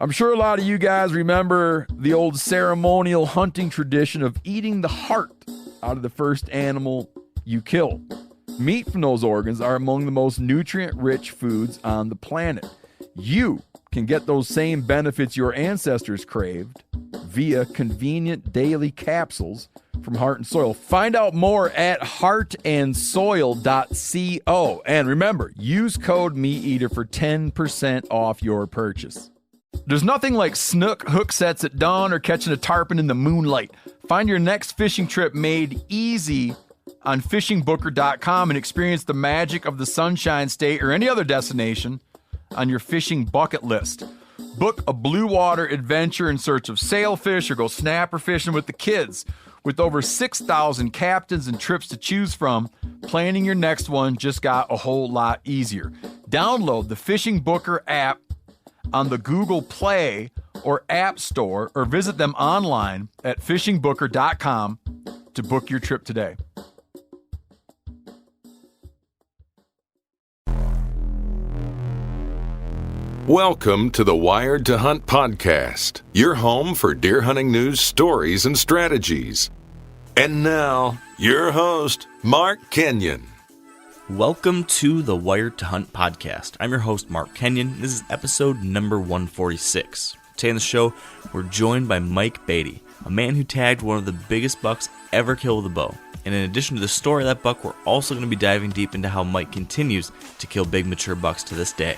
I'm sure a lot of you guys remember the old ceremonial hunting tradition of eating the heart out of the first animal you kill. Meat from those organs are among the most nutrient-rich foods on the planet. You can get those same benefits your ancestors craved via convenient daily capsules from Heart and Soil. Find out more at heartandsoil.co. And remember, use code MeatEater for 10% off your purchase. There's nothing like snook hook sets at dawn or catching a tarpon in the moonlight. Find your next fishing trip made easy on fishingbooker.com and experience the magic of the Sunshine State or any other destination on your fishing bucket list. Book a blue water adventure in search of sailfish or go snapper fishing with the kids. With over 6,000 captains and trips to choose from, planning your next one just got a whole lot easier. Download the Fishing Booker app on the Google Play or App Store or visit them online at fishingbooker.com to book your trip today. Welcome to the Wired to Hunt podcast, your home for deer hunting news, stories, and strategies. And now, your host, Mark Kenyon. Welcome to the Wired to Hunt podcast. I'm your host, Mark Kenyon. This is episode number 146. Today on the show, we're joined by Mike Beatty, a man who tagged one of the biggest bucks ever killed with a bow. And in addition to the story of that buck, we're also going to be diving deep into how Mike continues to kill big mature bucks to this day.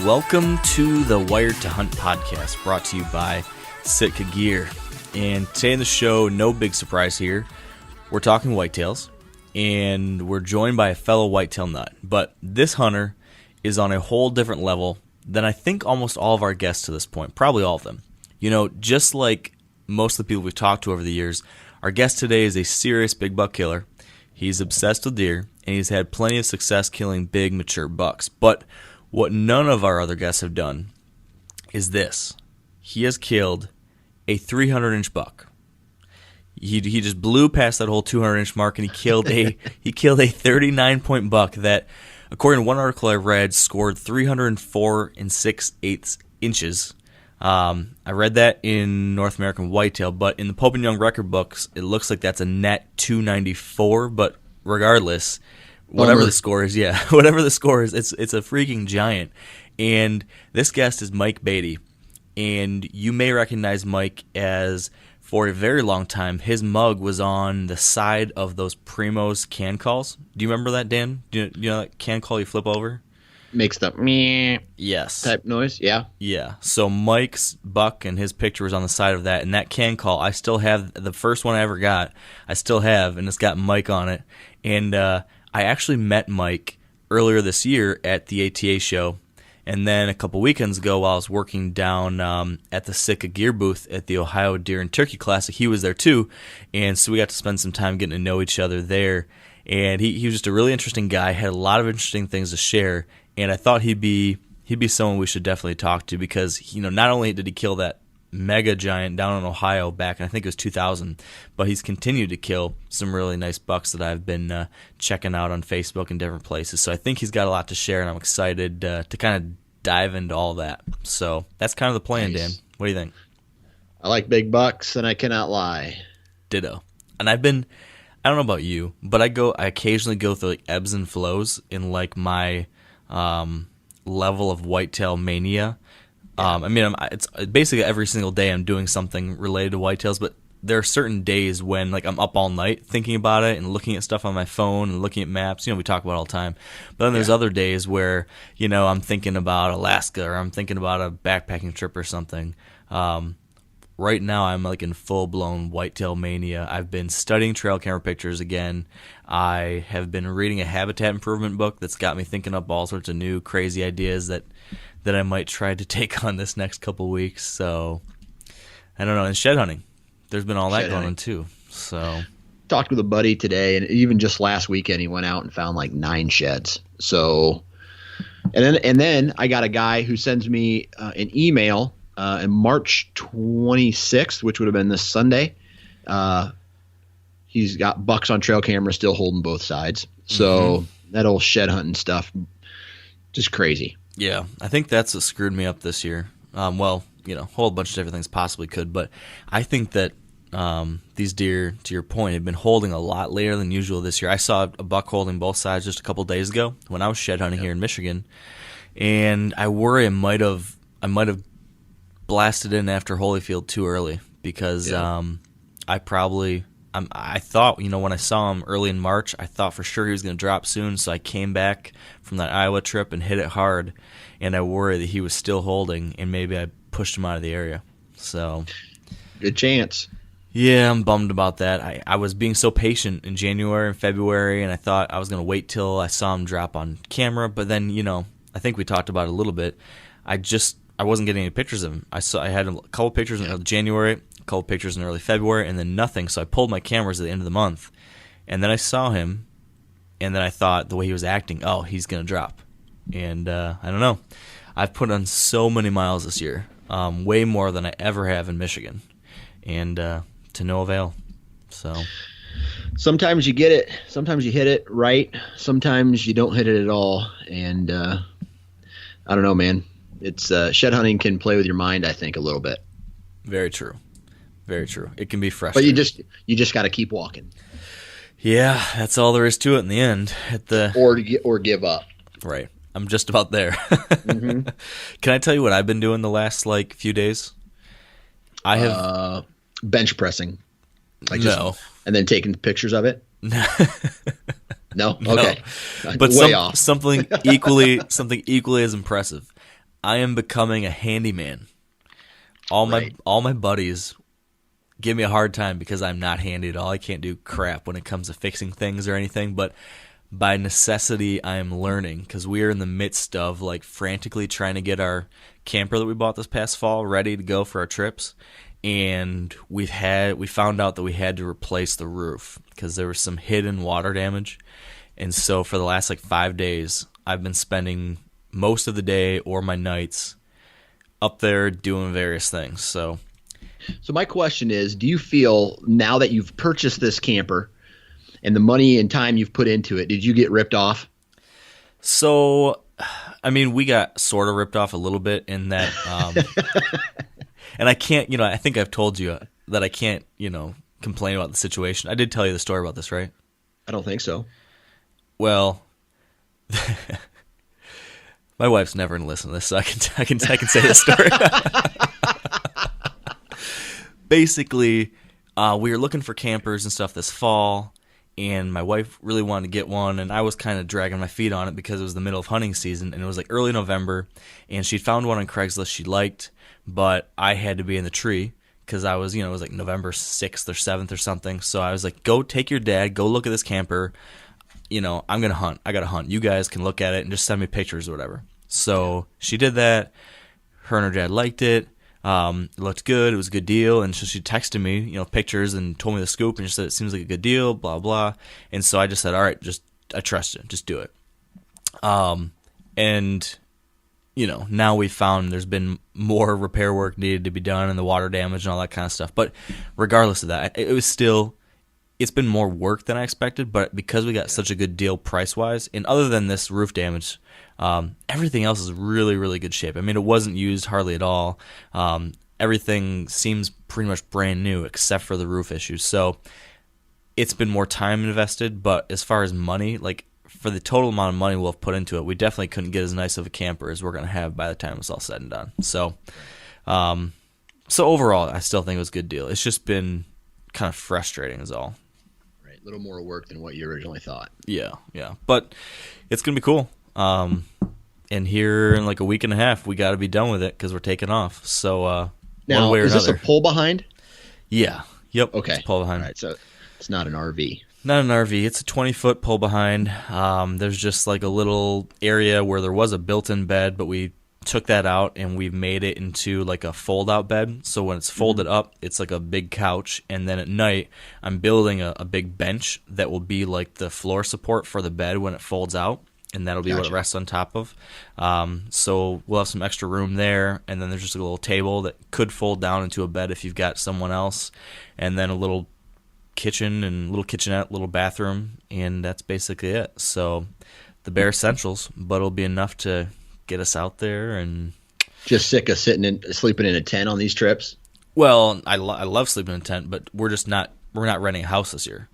Welcome to the Wired to Hunt podcast, brought to you by Sitka Gear. And today in the show, no big surprise here. We're talking whitetails, and we're joined by a fellow whitetail nut. But this hunter is on a whole different level than I think almost all of our guests to this point, probably all of them. You know, just like most of the people we've talked to over the years, our guest today is a serious big buck killer. He's obsessed with deer, and he's had plenty of success killing big, mature bucks. But what none of our other guests have done is this. He has killed a 300-inch buck. He just blew past that whole 200-inch mark, and he killed a 39-point buck that, according to one article I read, scored 304 6/8 inches. I read that in North American Whitetail, but in the Pope and Young record books, it looks like that's a net 294. But regardless, whatever the score is, it's a freaking giant. And this guest is Mike Beatty. And you may recognize Mike as, for a very long time, his mug was on the side of those Primos can calls. Do you remember that, Dan? Do you know that can call you flip over? Makes the meh yes type noise, yeah. Yeah. So Mike's buck and his picture was on the side of that, and that can call, I still have the first one I ever got. I still have, and it's got Mike on it. And I actually met Mike earlier this year at the ATA show, and then a couple weekends ago while I was working down at the Sitka Gear booth at the Ohio Deer and Turkey Classic, he was there too, and so we got to spend some time getting to know each other there. And he was just a really interesting guy, had a lot of interesting things to share, and I thought he'd be someone we should definitely talk to because, you know, not only did he kill that mega giant down in Ohio back in, I think it was 2000, but he's continued to kill some really nice bucks that I've been checking out on Facebook and different places. So I think he's got a lot to share, and I'm excited to kind of dive into all that. So that's kind of the plan, Nice. Dan. What do you think? I like big bucks, and I cannot lie. Ditto. And I don't know about you, but I occasionally go through like ebbs and flows in like my level of whitetail mania. It's basically every single day I'm doing something related to whitetails, but there are certain days when like I'm up all night thinking about it and looking at stuff on my phone and looking at maps. You know, we talk about it all the time. But then there's other days where, you know, I'm thinking about Alaska or I'm thinking about a backpacking trip or something. Right now I'm like in full-blown whitetail mania. I've been studying trail camera pictures again. I have been reading a habitat improvement book that's got me thinking up all sorts of new crazy ideas that I might try to take on this next couple weeks. So I don't know. And shed hunting. There's been all that going on too. So Talked with a buddy today, and even just last weekend he went out and found like 9 sheds. So and then I got a guy who sends me an email and March 26th, which would have been this Sunday, he's got bucks on trail camera still holding both sides. So that old shed hunting stuff, just crazy. Yeah, I think that's what screwed me up this year. Well, a whole bunch of different things possibly could, but I think that these deer, to your point, have been holding a lot later than usual this year. I saw a buck holding both sides just a couple days ago when I was shed hunting here in Michigan, and I worry I might have blasted in after Holyfield too early because I thought, when I saw him early in March, I thought for sure he was going to drop soon, so I came back from that Iowa trip and hit it hard, and I worry that he was still holding, and maybe I pushed him out of the area. So, good chance. Yeah, I'm bummed about that. I was being so patient in January and February, and I thought I was going to wait till I saw him drop on camera, but then, I think we talked about it a little bit. I wasn't getting any pictures of him. I had a couple pictures in January, a couple pictures in early February, and then nothing. So I pulled my cameras at the end of the month, and then I saw him, and then I thought the way he was acting, oh, he's going to drop. And I don't know. I've put on so many miles this year, way more than I ever have in Michigan, and to no avail. So sometimes you get it. Sometimes you hit it right. Sometimes you don't hit it at all. And I don't know, man. It's shed hunting can play with your mind, I think, a little bit. Very true. Very true. It can be frustrating. But you just got to keep walking. Yeah, that's all there is to it in the end. Or give up. Right. I'm just about there. Can I tell you what I've been doing the last few days? I have bench pressing. No. And then taking pictures of it? No? Okay. But way off. something equally as impressive. I am becoming a handyman. All my buddies give me a hard time because I'm not handy at all. I can't do crap when it comes to fixing things or anything, but by necessity I am learning because we are in the midst of frantically trying to get our camper that we bought this past fall ready to go for our trips. And we found out that we had to replace the roof because there was some hidden water damage. And so for the last 5 days, I've been spending most of the day or my nights up there doing various things. So my question is, do you feel now that you've purchased this camper and the money and time you've put into it, did you get ripped off? So, we got sort of ripped off a little bit in that and I can't, I think I've told you that I can't, complain about the situation. I did tell you the story about this, right? I don't think so. Well, my wife's never going to listen to this, so I can say this story. Basically, we were looking for campers and stuff this fall, and my wife really wanted to get one, and I was kind of dragging my feet on it because it was the middle of hunting season, and it was early November, and she'd found one on Craigslist she liked, but I had to be in the tree because I was, it was November 6th or 7th or something, so I was go take your dad, go look at this camper, I'm going to hunt. I got to hunt. You guys can look at it and just send me pictures or whatever. So she did that. Her and her dad liked it. It looked good. It was a good deal. And so she texted me, pictures and told me the scoop and just said, it seems like a good deal, blah, blah. And so I just said, all right, I trust you. Just do it. And, now we found there's been more repair work needed to be done and the water damage and all that kind of stuff. But regardless of that, it's been more work than I expected, but because we got such a good deal price-wise, and other than this roof damage, everything else is really, really good shape. It wasn't used hardly at all. Everything seems pretty much brand new except for the roof issues. So it's been more time invested, but as far as money, for the total amount of money we'll have put into it, we definitely couldn't get as nice of a camper as we're going to have by the time it's all said and done. So overall, I still think it was a good deal. It's just been kind of frustrating is all. Right, a little more work than what you originally thought. Yeah, but it's gonna be cool. And here in a week and a half, we got to be done with it because we're taking off. So now, one way or is another. This a pull behind? Yeah. Yep. Okay. It's pull behind. All right, so it's not an RV. Not an RV. It's a 20-foot pull behind. There's just a little area where there was a built-in bed, but we took that out and we've made it into a fold-out bed. So when it's folded up, it's a big couch. And then at night, I'm building a big bench that will be the floor support for the bed when it folds out. and that'll be what it rests on top of. So we'll have some extra room there, and then there's just a little table that could fold down into a bed if you've got someone else, and then a little kitchen and little kitchenette, little bathroom, and that's basically it. So the bare essentials, but it'll be enough to get us out there. And just sick of sleeping in a tent on these trips. Well, I love sleeping in a tent, but we're not renting a house this year.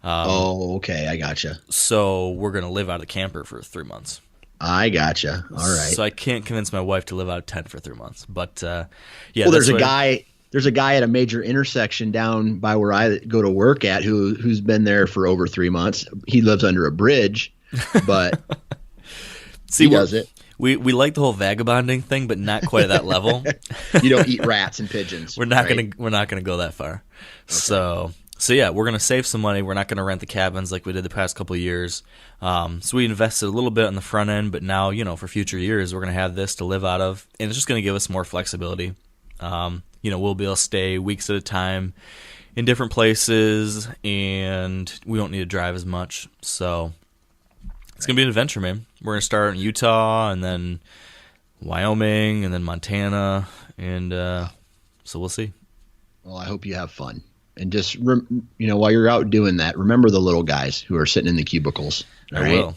Okay, I gotcha. So we're gonna live out of the camper for 3 months. I gotcha. All right. So I can't convince my wife to live out of a tent for 3 months, but yeah. Well, there's a guy at a major intersection down by where I go to work at who's been there for over 3 months. He lives under a bridge, but See, he does it. We like the whole vagabonding thing, but not quite at that level. You don't eat rats and pigeons. We're not gonna go that far. Okay. So yeah, we're gonna save some money. We're not gonna rent the cabins like we did the past couple of years. So we invested a little bit on the front end, but now for future years we're gonna have this to live out of, and it's just gonna give us more flexibility. We'll be able to stay weeks at a time in different places, and we don't need to drive as much. So it's going to be an adventure, man. We're going to start in Utah, and then Wyoming, and then Montana, and so we'll see. Well, I hope you have fun. And just, while you're out doing that, remember the little guys who are sitting in the cubicles, right?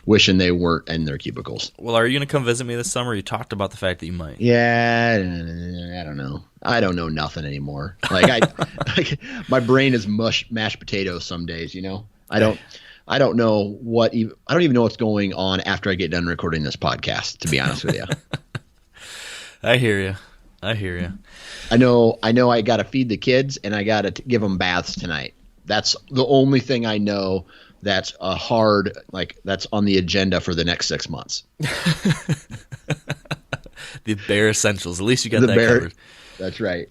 Wishing they weren't in their cubicles. Well, are you going to come visit me this summer? You talked about the fact that you might. Yeah, I don't know. I don't know nothing anymore. My brain is mashed potatoes some days. I don't know I don't even know what's going on after I get done recording this podcast, to be honest with you. I hear you. I know I got to feed the kids, and I got to give them baths tonight. That's the only thing I know that's that's on the agenda for the next 6 months. The bare essentials. At least you got that covered. That's right.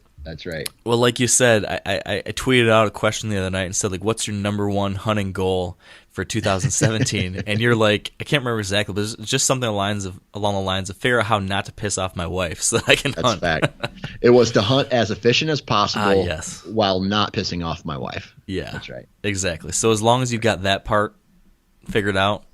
Well, like you said, I tweeted out a question the other night and said, what's your number one hunting goal for 2017? And you're like, I can't remember exactly, but it's just something along the lines of figure out how not to piss off my wife so that I can hunt. That's fact. It was to hunt as efficient as possible yes. while not pissing off my wife. Yeah. That's right. Exactly. So as long as you've got that part figured out.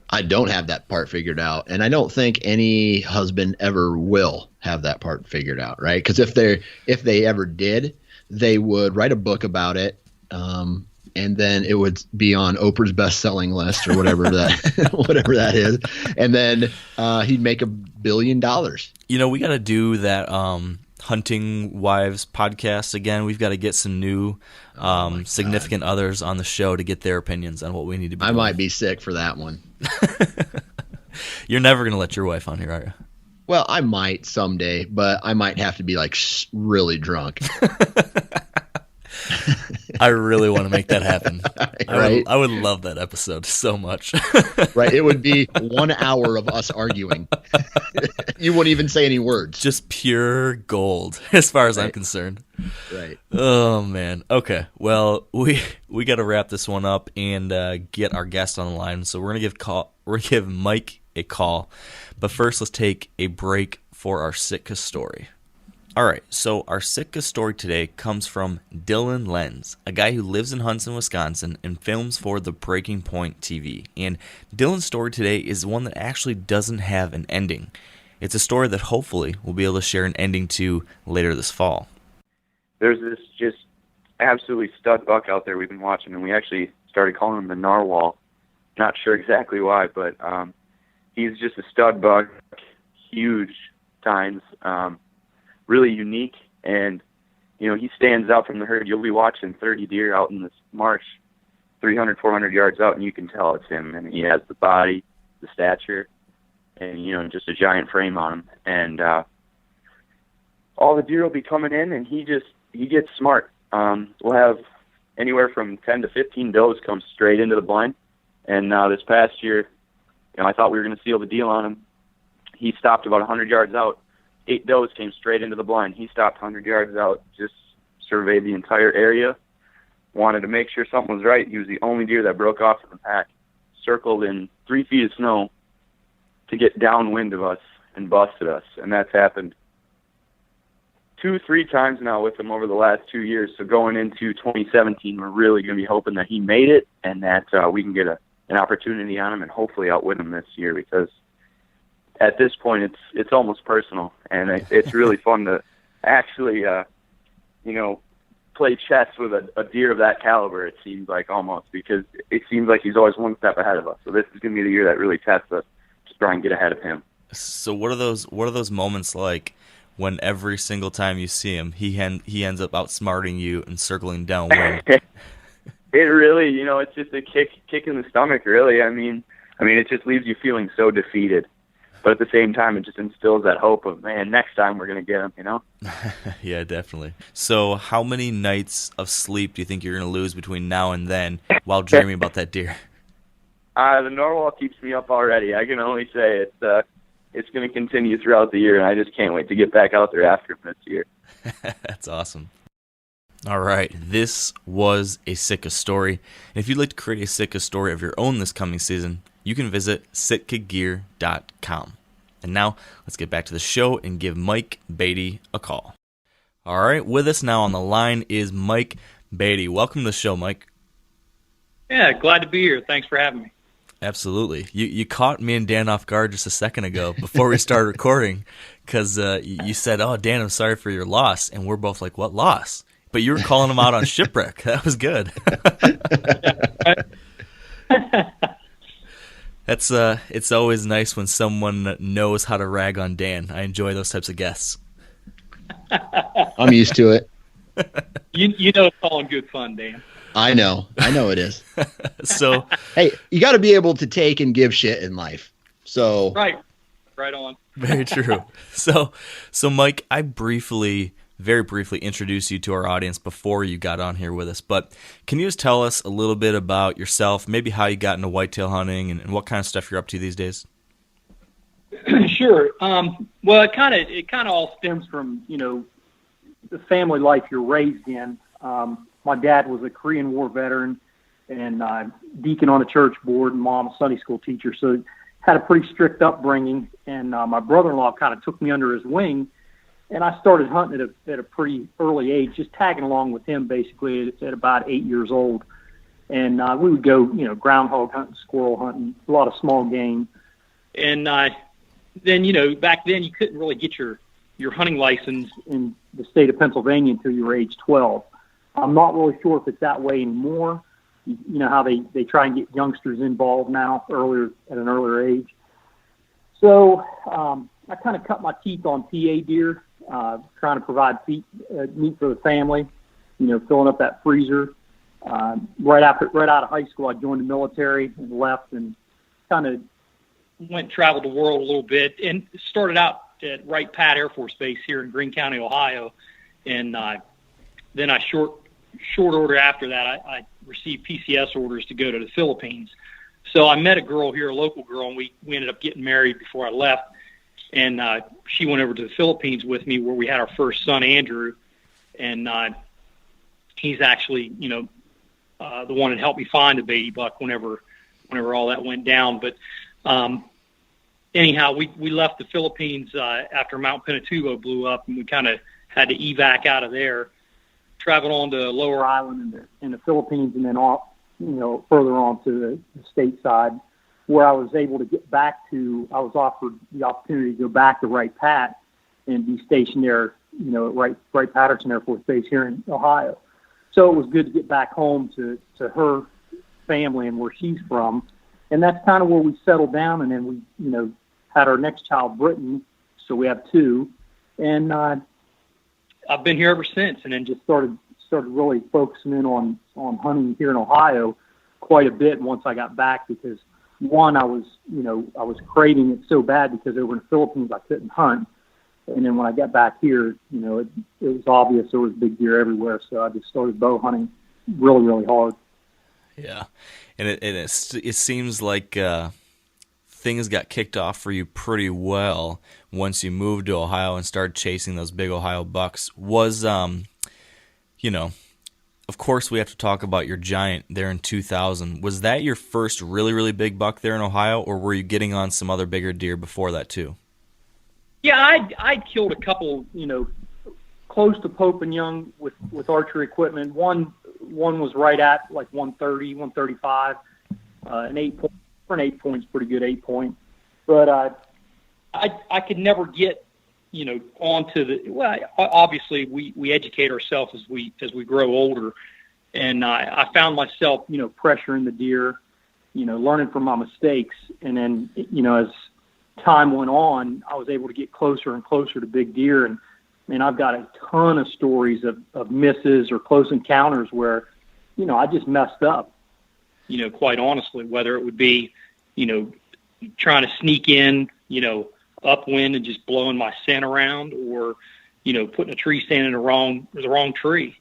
I don't have that part figured out, and I don't think any husband ever will have that part figured out, right? Because if they ever did, they would write a book about it, and then it would be on Oprah's best-selling list or whatever that is, and then he'd make $1 billion. We got to do that Hunting Wives podcast again. We've got to get some new significant others on the show to get their opinions on what we need to be doing. Might be sick for that one. You're never going to let your wife on here, are you? Well, I might someday, but I might have to be really drunk. I really want to make that happen. Right? I would love that episode so much. Right? It would be 1 hour of us arguing. You wouldn't even say any words. Just pure gold, as far as I'm concerned. Right. Oh, man. Okay. Well, we got to wrap this one up and get our guest on the line. So we're gonna give Mike a call. But first, let's take a break for our Sitka story. All right, so our Sitka story today comes from Dylan Lenz, a guy who lives and hunts in Wisconsin and films for the Breaking Point TV. And Dylan's story today is one that actually doesn't have an ending. It's a story that hopefully we'll be able to share an ending to later this fall. There's this just absolutely stud buck out there we've been watching, and we actually started calling him the narwhal. Not sure exactly why, but he's just a stud buck, huge tines. Really unique, and he stands out from the herd. You'll be watching 30 deer out in this marsh 300, 400 yards out, and you can tell it's him. And he has the body, the stature, and just a giant frame on him. And all the deer will be coming in, and he gets smart. We'll have anywhere from 10 to 15 does come straight into the blind. And this past year, I thought we were going to seal the deal on him. He stopped about 100 yards out. 8 does came straight into the blind. He stopped 100 yards out, just surveyed the entire area, wanted to make sure something was right. He was the only deer that broke off from the pack, circled in 3 feet of snow to get downwind of us and busted us. And that's happened 2-3 times now with him over the last 2 years. So going into 2017, we're really going to be hoping that he made it and that we can get a an opportunity on him and hopefully outwin him this year, because at this point it's almost personal, and it's really fun to actually play chess with a deer of that caliber. It seems like, almost, because it seems like he's always one step ahead of us. So this is going to be the year that really tests us to try and get ahead of him. So what are those moments like when every single time you see him, he ends up outsmarting you and circling downwind? It really, it's just a kick in the stomach, really. I mean, it just leaves you feeling so defeated. But at the same time, it just instills that hope of, man, next time we're going to get him, Yeah, definitely. So how many nights of sleep do you think you're going to lose between now and then while dreaming about that deer? The narwhal keeps me up already. I can only say it's going to continue throughout the year, and I just can't wait to get back out there after him this year. That's awesome. All right, this was a Sitka story. And if you'd like to create a Sitka story of your own this coming season, you can visit sitkagear.com. And now, let's get back to the show and give Mike Beatty a call. All right, with us now on the line is Mike Beatty. Welcome to the show, Mike. Yeah, glad to be here. Thanks for having me. Absolutely. You caught me and Dan off guard just a second ago before we started recording, because you said, "Oh, Dan, I'm sorry for your loss." And we're both like, "What loss?" But you were calling him out on shipwreck. That was good. It's always nice when someone knows how to rag on Dan. I enjoy those types of guests. I'm used to it. You know it's all in good fun, Dan. I know it is. So, hey, you got to be able to take and give shit in life. So right on. Very true. So Mike, I very briefly introduced you to our audience before you got on here with us, but can you just tell us a little bit about yourself, maybe how you got into whitetail hunting and what kind of stuff you're up to these days? Sure. Well, it kind of all stems from, the family life you're raised in. My dad was a Korean War veteran and deacon on a church board, and mom a Sunday school teacher, so had a pretty strict upbringing. And my brother-in-law kind of took me under his wing, and I started hunting at a pretty early age, just tagging along with him basically at about 8 years old. And we would go, groundhog hunting, squirrel hunting, a lot of small game. And then, back then you couldn't really get your hunting license in the state of Pennsylvania until you were age 12. I'm not really sure if it's that way anymore. You know how they try and get youngsters involved now at an earlier age. So I kind of cut my teeth on PA deer, trying to provide meat for the family, filling up that freezer. Right out of high school, I joined the military and left and kind of traveled the world a little bit and started out at Wright Pat Air Force Base here in Greene County, Ohio. And then I short order after that, I received PCS orders to go to the Philippines. So I met a girl here, a local girl, and we ended up getting married before I left. And she went over to the Philippines with me, where we had our first son, Andrew. And he's actually, the one that helped me find the baby buck whenever all that went down. But anyhow, we left the Philippines after Mount Pinatubo blew up, and we kind of had to evac out of there, traveled on to Lower Island in the Philippines, and then off, further on to the state side, where I was able to get back to. I was offered the opportunity to go back to Wright Pat and be stationed there, at Wright Patterson Air Force Base here in Ohio. So it was good to get back home to her family and where she's from. And that's kind of where we settled down. And then we, had our next child, Brittany. So we have two. And I've been here ever since, and then just started really focusing in on hunting here in Ohio quite a bit once I got back, because one, I was craving it so bad because over in the Philippines I couldn't hunt. And then when I got back here, it was obvious there was big deer everywhere. So I just started bow hunting really, really hard. Yeah. And it seems like things got kicked off for you pretty well once you moved to Ohio and started chasing those big Ohio bucks. Was, of course we have to talk about your giant there in 2000. Was that your first really, really big buck there in Ohio, or were you getting on some other bigger deer before that too? Yeah, I'd killed a couple, close to Pope and Young with archery equipment. One was right at like 130, 135. an 8 point. For an 8 point's pretty good 8 point, but I could never get onto the. Well, obviously we educate ourselves as we grow older, and I found myself pressuring the deer, learning from my mistakes, and then as time went on, I was able to get closer and closer to big deer, and I've got a ton of stories of misses or close encounters where I just messed up. Quite honestly, whether it would be, trying to sneak in, upwind and just blowing my scent around, or, putting a tree stand in the wrong tree.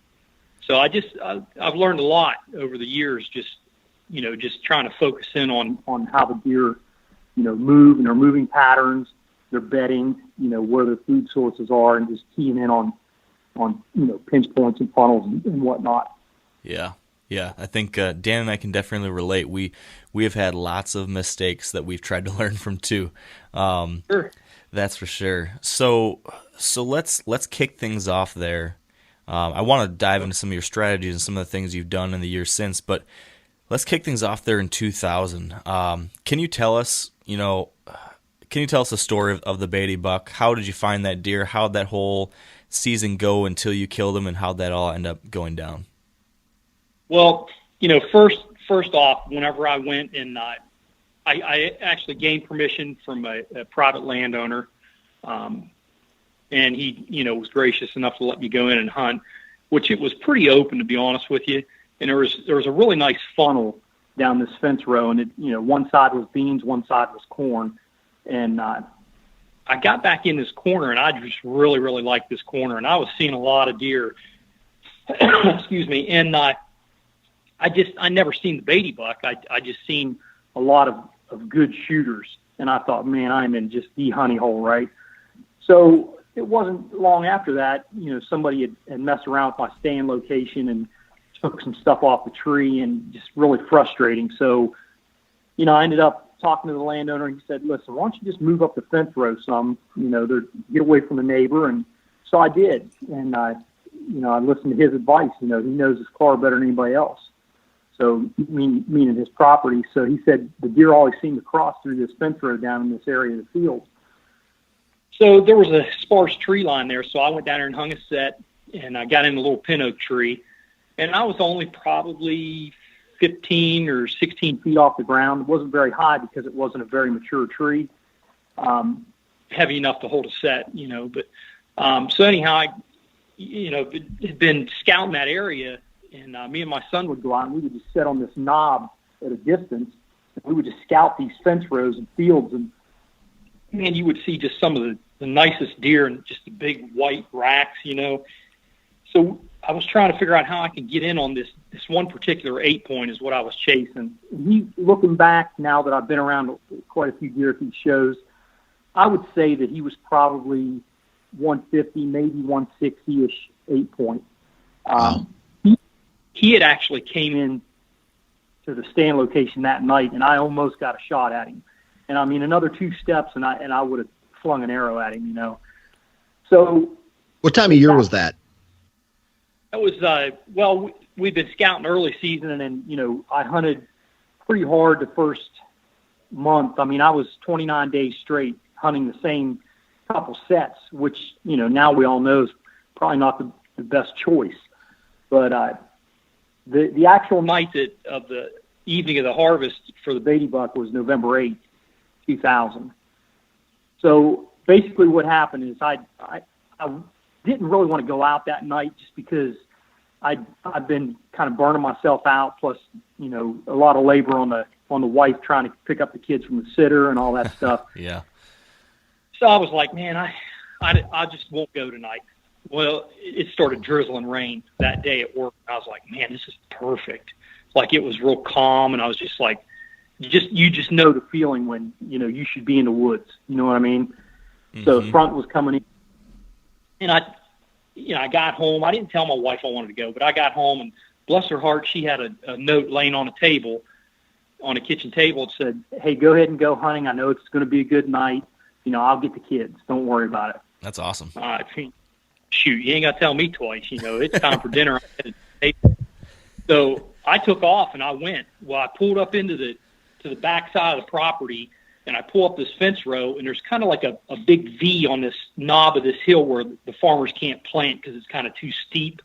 So I've learned a lot over the years, just trying to focus in on how the deer, move and their moving patterns, their bedding, where their food sources are, and just keying in on pinch points and funnels and whatnot. Yeah. Yeah, I think Dan and I can definitely relate. We have had lots of mistakes that we've tried to learn from too. Sure. That's for sure. So let's kick things off there. I want to dive into some of your strategies and some of the things you've done in the years since, but let's kick things off there in 2000. Can you tell us the story of the Beatty buck? How did you find that deer? How did that whole season go until you killed him, and how'd that all end up going down? Well, first off, whenever I went and I actually gained permission from a private landowner, and he, was gracious enough to let me go in and hunt, which it was pretty open, to be honest with you. And there was a really nice funnel down this fence row, and one side was beans, one side was corn, and I got back in this corner, and I just really, really liked this corner, and I was seeing a lot of deer. Excuse me, and I never seen the Beatty buck. I just seen a lot of good shooters, and I thought, man, I'm in just the honey hole, right? So it wasn't long after that, somebody had messed around with my stand location and took some stuff off the tree, and just really frustrating. So, I ended up talking to the landowner, and he said, listen, why don't you just move up the fence row some, get away from the neighbor. And so I did, and I listened to his advice. He knows his car better than anybody else. So, meaning his property. So he said the deer always seem to cross through this fence row down in this area of the field. So there was a sparse tree line there. So I went down there and hung a set, and I got in a little pin oak tree. And I was only probably 15 or 16 feet off the ground. It wasn't very high because it wasn't a very mature tree, heavy enough to hold a set, But so anyhow, I had been scouting that area. And me and my son would go out, and we would just sit on this knob at a distance, and we would just scout these fence rows and fields. And, man, you would see just some of the nicest deer and just the big white racks, So I was trying to figure out how I could get in on this one particular 8 point is what I was chasing. And looking back now that I've been around quite a few deer at these shows, I would say that he was probably 150, maybe 160-ish 8 point. Wow. He had actually came in to the stand location that night, and I almost got a shot at him. And another 2 steps, and I would have flung an arrow at him, So, what time of year was that? That was we've been scouting early season, and then I hunted pretty hard the first month. I was 29 days straight hunting the same couple sets, which now we all know is probably not the best choice, but. The actual night of the evening of the harvest for the Beatty buck was November 8th, 2000. So basically what happened is I didn't really want to go out that night just because I've been kind of burning myself out, plus, a lot of labor on the wife trying to pick up the kids from the sitter and all that stuff. Yeah. So I was like, man, I just won't go tonight. Well, it started drizzling rain that day at work. I was like, man, this is perfect. Like, it was real calm, and I was just like, you just know the feeling when, you should be in the woods. You know what I mean? Mm-hmm. So the front was coming in. And I got home. I didn't tell my wife I wanted to go, but I got home, and bless her heart, she had a note laying on a table, on a kitchen table. It said, hey, go ahead and go hunting. I know it's going to be a good night. I'll get the kids. Don't worry about it. That's awesome. Shoot, you ain't got to tell me twice. It's time for dinner. So I took off and I went. Well, I pulled up into to the back side of the property, and I pull up this fence row, and there's kind of like a big V on this knob of this hill where the farmers can't plant because it's kind of too steep.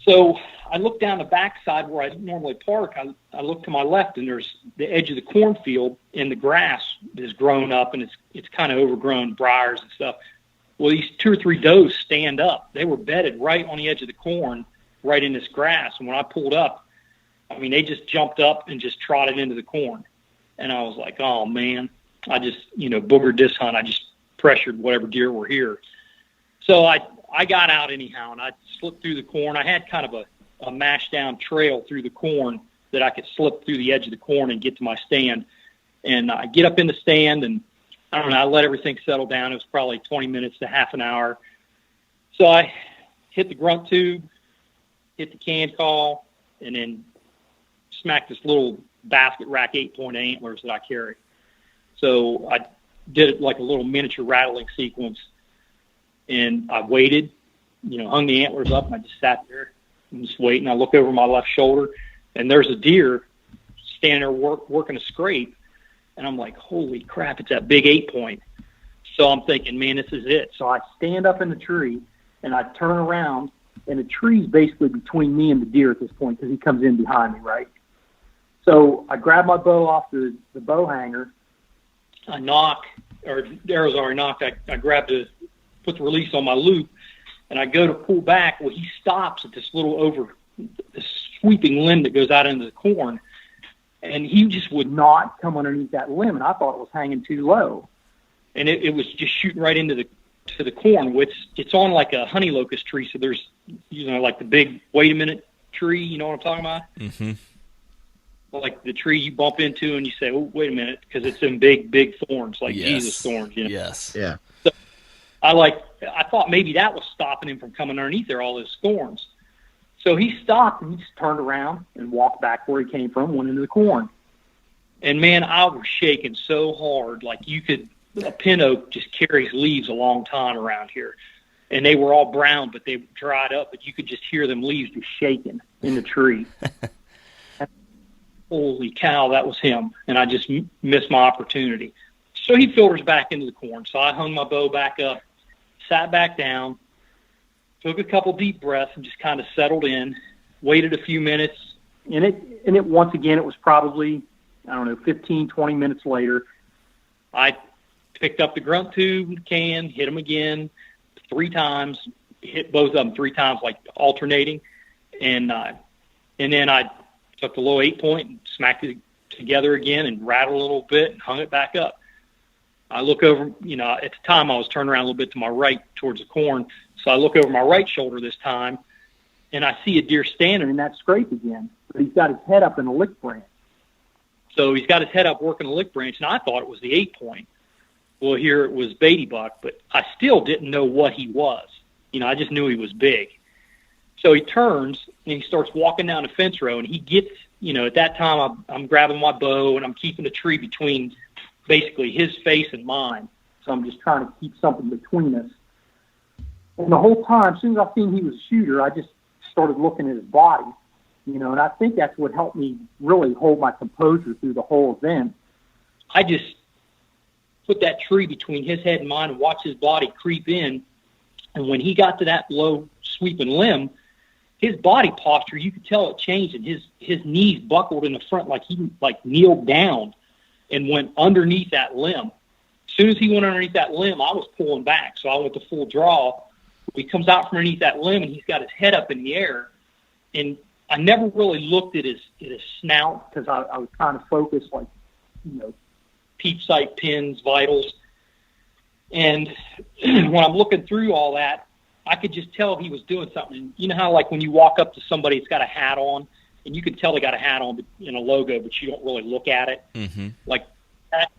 So I look down the backside where I normally park. I look to my left, and there's the edge of the cornfield, and the grass has grown up, and it's kind of overgrown, briars and stuff. Well, these 2 or 3 does stand up. They were bedded right on the edge of the corn, right in this grass. And when I pulled up, I mean, they just jumped up and just trotted into the corn. And I was like, oh, man, I just, boogered this hunt. I just pressured whatever deer were here. So I got out anyhow, and I slipped through the corn. I had kind of a mashed down trail through the corn that I could slip through the edge of the corn and get to my stand. And I get up in the stand, and I don't know, I let everything settle down. It was probably 20 minutes to half an hour. So I hit the grunt tube, hit the can call, and then smacked this little basket rack 8-point antlers that I carry. So I did it like a little miniature rattling sequence. And I waited, hung the antlers up, and I just sat there and just waiting. I look over my left shoulder, and there's a deer standing there working a scrape. And I'm like, holy crap, it's that big 8-point. So I'm thinking, man, this is it. So I stand up in the tree, and I turn around, and the tree's basically between me and the deer at this point because he comes in behind me, right? So I grab my bow off the bow hanger. I knock, or the arrow's already knocked. I grab put the release on my loop, and I go to pull back. Well, he stops at this this sweeping limb that goes out into the corn. And he just would not come underneath that limb, and I thought it was hanging too low. And it was just shooting right into the corn, which it's on like a honey locust tree. So there's, like the big wait a minute tree, you know what I'm talking about? Mm-hmm. Like the tree you bump into and you say, oh, wait a minute, because it's in big thorns, like Jesus thorns. Yes. Yeah. So I thought maybe that was stopping him from coming underneath there, all those thorns. So he stopped, and he just turned around and walked back where he came from, went into the corn. And, man, I was shaking so hard. Like a pin oak just carries leaves a long time around here. And they were all brown, but they dried up, but you could just hear them leaves just shaking in the tree. Holy cow, that was him. And I just missed my opportunity. So he filters back into the corn. So I hung my bow back up, sat back down, took a couple deep breaths and just kind of settled in, waited a few minutes. And it once again, it was probably, 15, 20 minutes later, I picked up the grunt tube can, hit them again 3 times, hit both of them 3 times, like alternating. And then I took the low 8-point and smacked it together again and rattled a little bit and hung it back up. I look over, at the time I was turning around a little bit to my right towards the corn. So I look over my right shoulder this time, and I see a deer standing in that scrape again. But he's got his head up in a lick branch. So he's got his head up working a lick branch, and I thought it was the 8-point. Well, here it was Beatty buck, but I still didn't know what he was. I just knew he was big. So he turns, and he starts walking down the fence row, and he gets, at that time I'm grabbing my bow, and I'm keeping the tree between basically his face and mine. So I'm just trying to keep something between us. And the whole time, as soon as I seen he was a shooter, I just started looking at his body, and I think that's what helped me really hold my composure through the whole event. I just put that tree between his head and mine and watched his body creep in. And when he got to that low sweeping limb, his body posture, you could tell it changed, and his knees buckled in the front like he kneeled down and went underneath that limb. As soon as he went underneath that limb, I was pulling back, so I went to full draw. He comes out from underneath that limb, and he's got his head up in the air. And I never really looked at his snout because I was trying to focus, peep sight pins, vitals. And when I'm looking through all that, I could just tell he was doing something. You know how, when you walk up to somebody that's got a hat on, and you can tell they got a hat on in a logo, but you don't really look at it? Mm-hmm.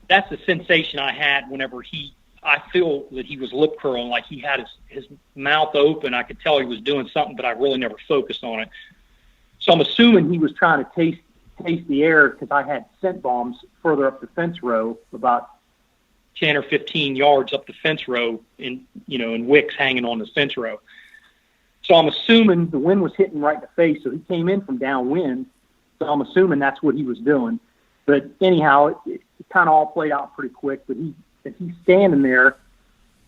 That's the sensation I had whenever I feel that he was lip curling, like he had his mouth open. I could tell he was doing something, but I really never focused on it. So I'm assuming he was trying to taste the air because I had scent bombs further up the fence row, about 10 or 15 yards up the fence row, in wicks hanging on the fence row. So I'm assuming the wind was hitting right in the face, so he came in from downwind. So I'm assuming that's what he was doing. But anyhow, it kind of all played out pretty quick. But as he's standing there,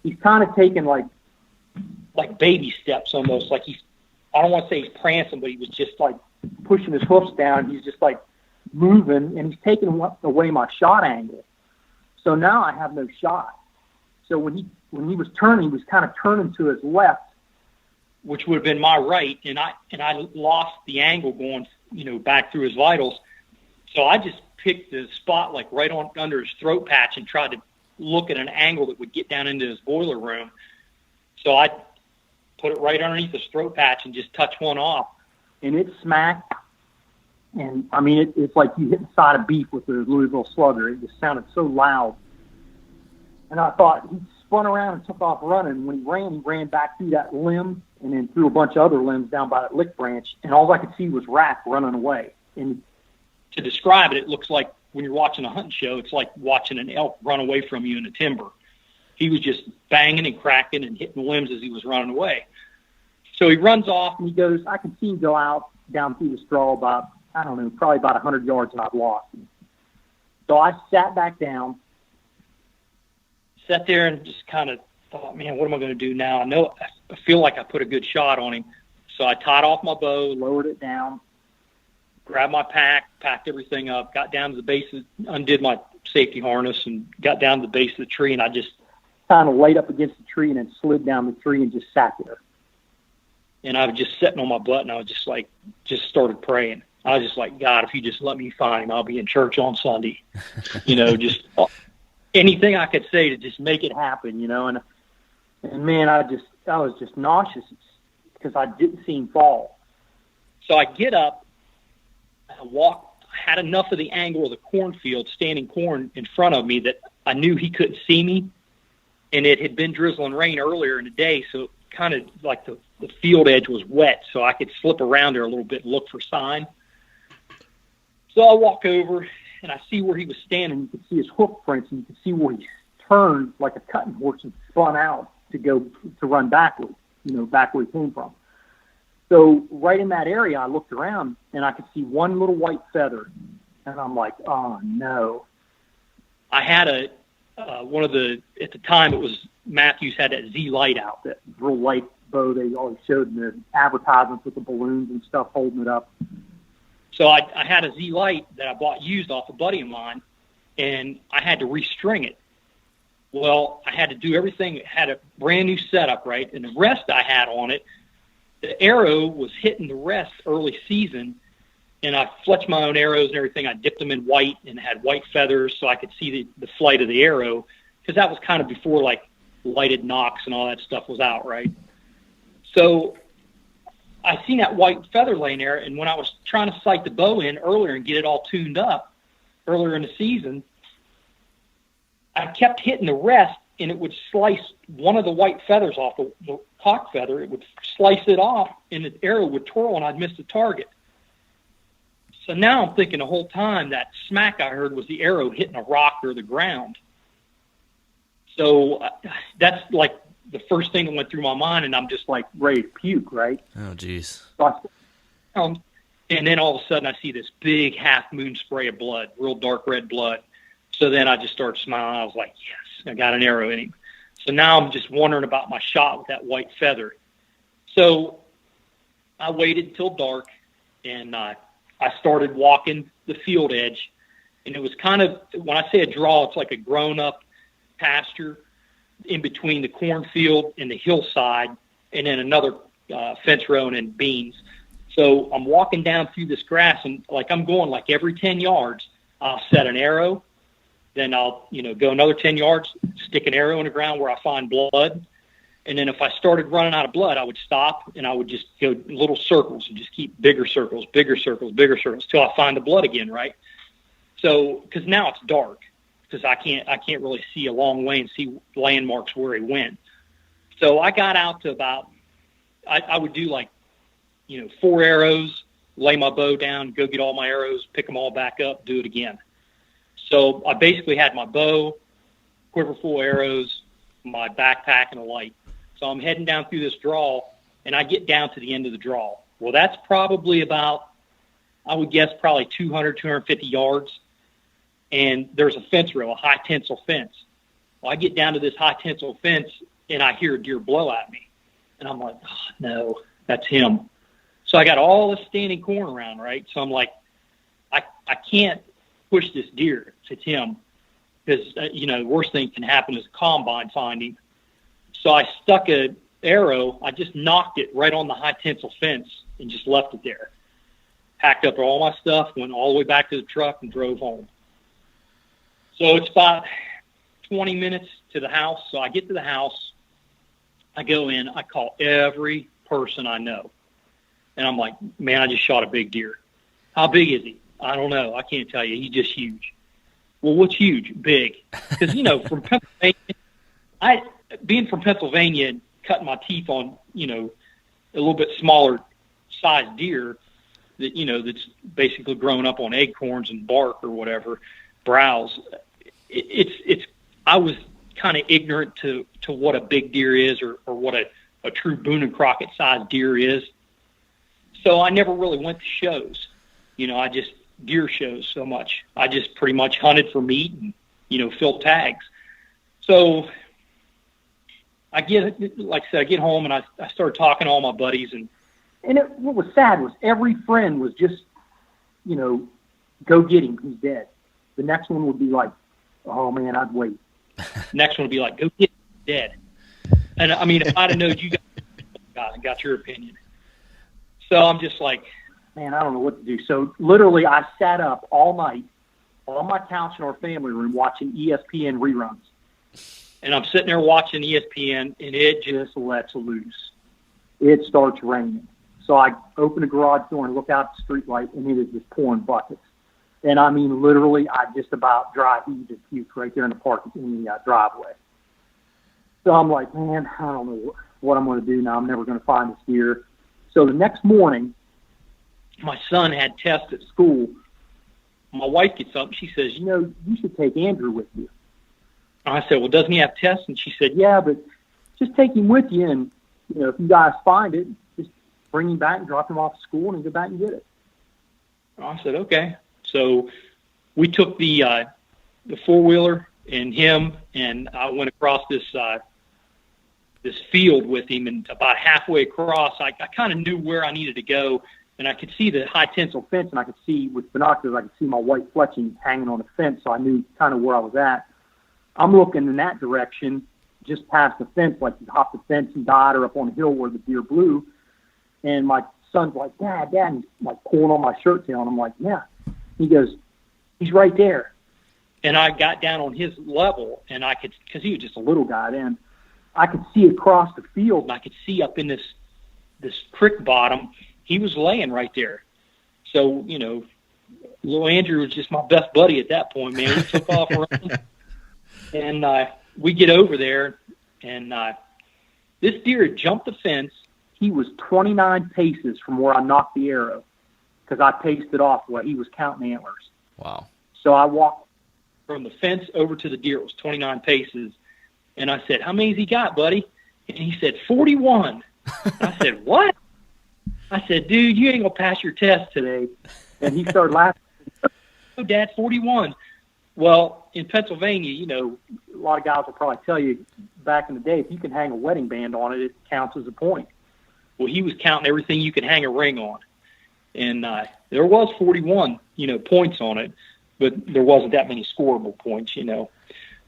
he's kind of taking like baby steps almost. Like I don't want to say he's prancing, but he was just like pushing his hoofs down. He's just like moving, and he's taking away my shot angle. So now I have no shot. So when he was turning, he was kind of turning to his left, which would have been my right, and I lost the angle going, back through his vitals. So I just picked the spot like right on under his throat patch and tried to look at an angle that would get down into his boiler room. So I put it right underneath his throat patch and just touched one off, and it smacked. And I mean, it's like you hit the side of beef with the Louisville Slugger. It just sounded so loud. And I thought he spun around and took off running. When he ran back through that limb and then through a bunch of other limbs down by that lick branch. And all I could see was Rack running away. And to describe it, it looks like when you're watching a hunting show, it's like watching an elk run away from you in the timber. He was just banging and cracking and hitting limbs as he was running away. So he runs off and he goes, I can see him go out down through the straw about, I don't know, probably about 100 yards, and I've lost him. So I sat back down, sat there and just kind of thought, man, what am I going to do now? I feel like I put a good shot on him. So I tied off my bow, lowered it down, grabbed my pack, packed everything up, got down to the base, undid my safety harness, and got down to the base of the tree, and I just kind of laid up against the tree and then slid down the tree and just sat there. And I was just sitting on my butt, and I was just started praying. I was just like, God, if you just let me find him, I'll be in church on Sunday. Just anything I could say to just make it happen, And man, I was just nauseous because I didn't see him fall. So I get up, I walk, I had enough of the angle of the cornfield, standing corn in front of me, that I knew he couldn't see me. And it had been drizzling rain earlier in the day, so kind of like the field edge was wet, so I could slip around there a little bit and look for sign. So I walk over, and I see where he was standing. You could see his hoof prints, and you could see where he turned like a cutting horse and spun out to run backward, back where he came from. So right in that area, I looked around, and I could see one little white feather, and I'm like, oh, no. I had one of the, at the time it was Matthews had that Z light out, that real light bow they always showed in the advertisements with the balloons and stuff holding it up. So I had a Z light that I bought used off a buddy of mine, and I had to restring it. Well, I had to do everything. It had a brand new setup, right? And the rest I had on it, the arrow was hitting the rest early season, and I fletched my own arrows and everything. I dipped them in white and had white feathers so I could see the flight of the arrow, because that was kind of before like lighted nocks and all that stuff was out, right? So I seen that white feather laying there, and when I was trying to sight the bow in earlier and get it all tuned up earlier in the season, I kept hitting the rest, and it would slice one of the white feathers off, the cock feather. It would slice it off, and the arrow would twirl, and I'd miss the target. So now I'm thinking the whole time that smack I heard was the arrow hitting a rock or the ground. So that's like the first thing that went through my mind, and I'm just like ready to puke, right? Oh, geez. So and then all of a sudden I see this big half moon spray of blood, real dark red blood. So then I just started smiling. I was like, yes, I got an arrow in him. So now I'm just wondering about my shot with that white feather. So I waited until dark, and I started walking the field edge. And it was kind of, when I say a draw, it's like a grown-up pasture in between the cornfield and the hillside, and then another fence row and then beans. So I'm walking down through this grass, and like I'm going like every 10 yards, I'll set an arrow. Then I'll, go another 10 yards, stick an arrow in the ground where I find blood. And then if I started running out of blood, I would stop, and I would just go little circles and just keep bigger circles till I find the blood again, right? So, because now it's dark, because I can't really see a long way and see landmarks where he went. So I got out to about, I would do like, 4 arrows, lay my bow down, go get all my arrows, pick them all back up, do it again. So I basically had my bow, quiver full of arrows, my backpack, and a light. So I'm heading down through this draw, and I get down to the end of the draw. Well, that's probably about, I would guess, probably 200, 250 yards. and there's a fence rail, a high tensile fence. Well, I get down to this high tensile fence, and I hear a deer blow at me. And I'm like, oh, no, that's him. So I got all this standing corn around, right? So I'm like, I can't push this deer. It's him. Because, the worst thing can happen is a combine find him. So I stuck an arrow. I just knocked it right on the high tensile fence and just left it there. Packed up all my stuff, went all the way back to the truck, and drove home. So it's about 20 minutes to the house. So I get to the house. I go in. I call every person I know. And I'm like, man, I just shot a big deer. How big is he? I don't know. I can't tell you. He's just huge. Well, what's huge? Big. Because, from Pennsylvania, being from Pennsylvania and cutting my teeth on, a little bit smaller sized deer that, that's basically grown up on acorns and bark or whatever, browse. I was kind of ignorant to what a big deer is or what a true Boone and Crockett sized deer is. So I never really went to shows. I just deer shows so much. I just pretty much hunted for meat and, filled tags. So I get home and I started talking to all my buddies and what was sad was every friend was just, go get him. He's dead. The next one would be like, oh man, I'd wait. Next one would be like, go get him. He's dead. And I mean, if I'd have known you got your opinion. So I'm just like, man, I don't know what to do. So literally I sat up all night on my couch in our family room watching ESPN reruns. And I'm sitting there watching ESPN, and it just lets loose. It starts raining. So I open the garage door and look out the street light, and it is just pouring buckets. And I mean, literally, I just about dry heaved and puked right there in the driveway. So I'm like, man, I don't know what I'm going to do now. I'm never going to find this deer. So the next morning, my son had tests at school. My wife gets up and she says, you should take Andrew with you. And I said, well, doesn't he have tests? And she said, yeah, but just take him with you. And, if you guys find it, just bring him back and drop him off at school and go back and get it. And I said, okay. So we took the four-wheeler and him, and I went across this field with him. And about halfway across, I kind of knew where I needed to go. And I could see the high tensile fence, and I could see with binoculars, I could see my white fletching hanging on the fence, so I knew kind of where I was at. I'm looking in that direction, just past the fence, like he hopped the fence and died, or up on the hill where the deer blew. And my son's like, Dad, and he's like pulling on my shirt tail, and I'm like, yeah. He goes, he's right there. And I got down on his level, and I could, because he was just a little guy then, I could see across the field, and I could see up in this creek bottom. He was laying right there. So, little Andrew was just my best buddy at that point, man. We took off running, and we get over there, and this deer had jumped the fence. He was 29 paces from where I knocked the arrow because I paced it off while he was counting antlers. Wow. So I walked from the fence over to the deer. It was 29 paces. And I said, how many has he got, buddy? And he said, 41. I said, what? I said, dude, you ain't going to pass your test today. And he started laughing. Oh, Dad, 41. Well, in Pennsylvania, a lot of guys will probably tell you back in the day, if you can hang a wedding band on it, it counts as a point. Well, he was counting everything you could hang a ring on. And there was 41, points on it, but there wasn't that many scoreable points,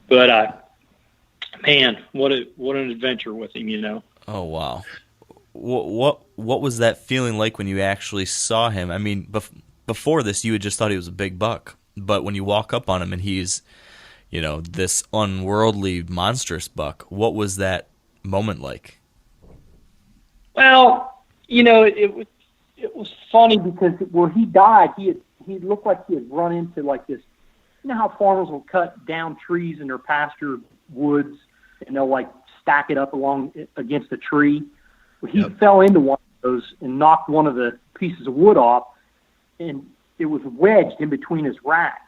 But, man, what an adventure with him, Oh, wow. What was that feeling like when you actually saw him? I mean, before this, you had just thought he was a big buck, but when you walk up on him and he's, this unworldly, monstrous buck, what was that moment like? Well, it was funny because where he died, he looked like he had run into like this. You know how farmers will cut down trees in their pasture woods and they'll like stack it up against a tree. Well, he fell into one of those and knocked one of the pieces of wood off, and it was wedged in between his rack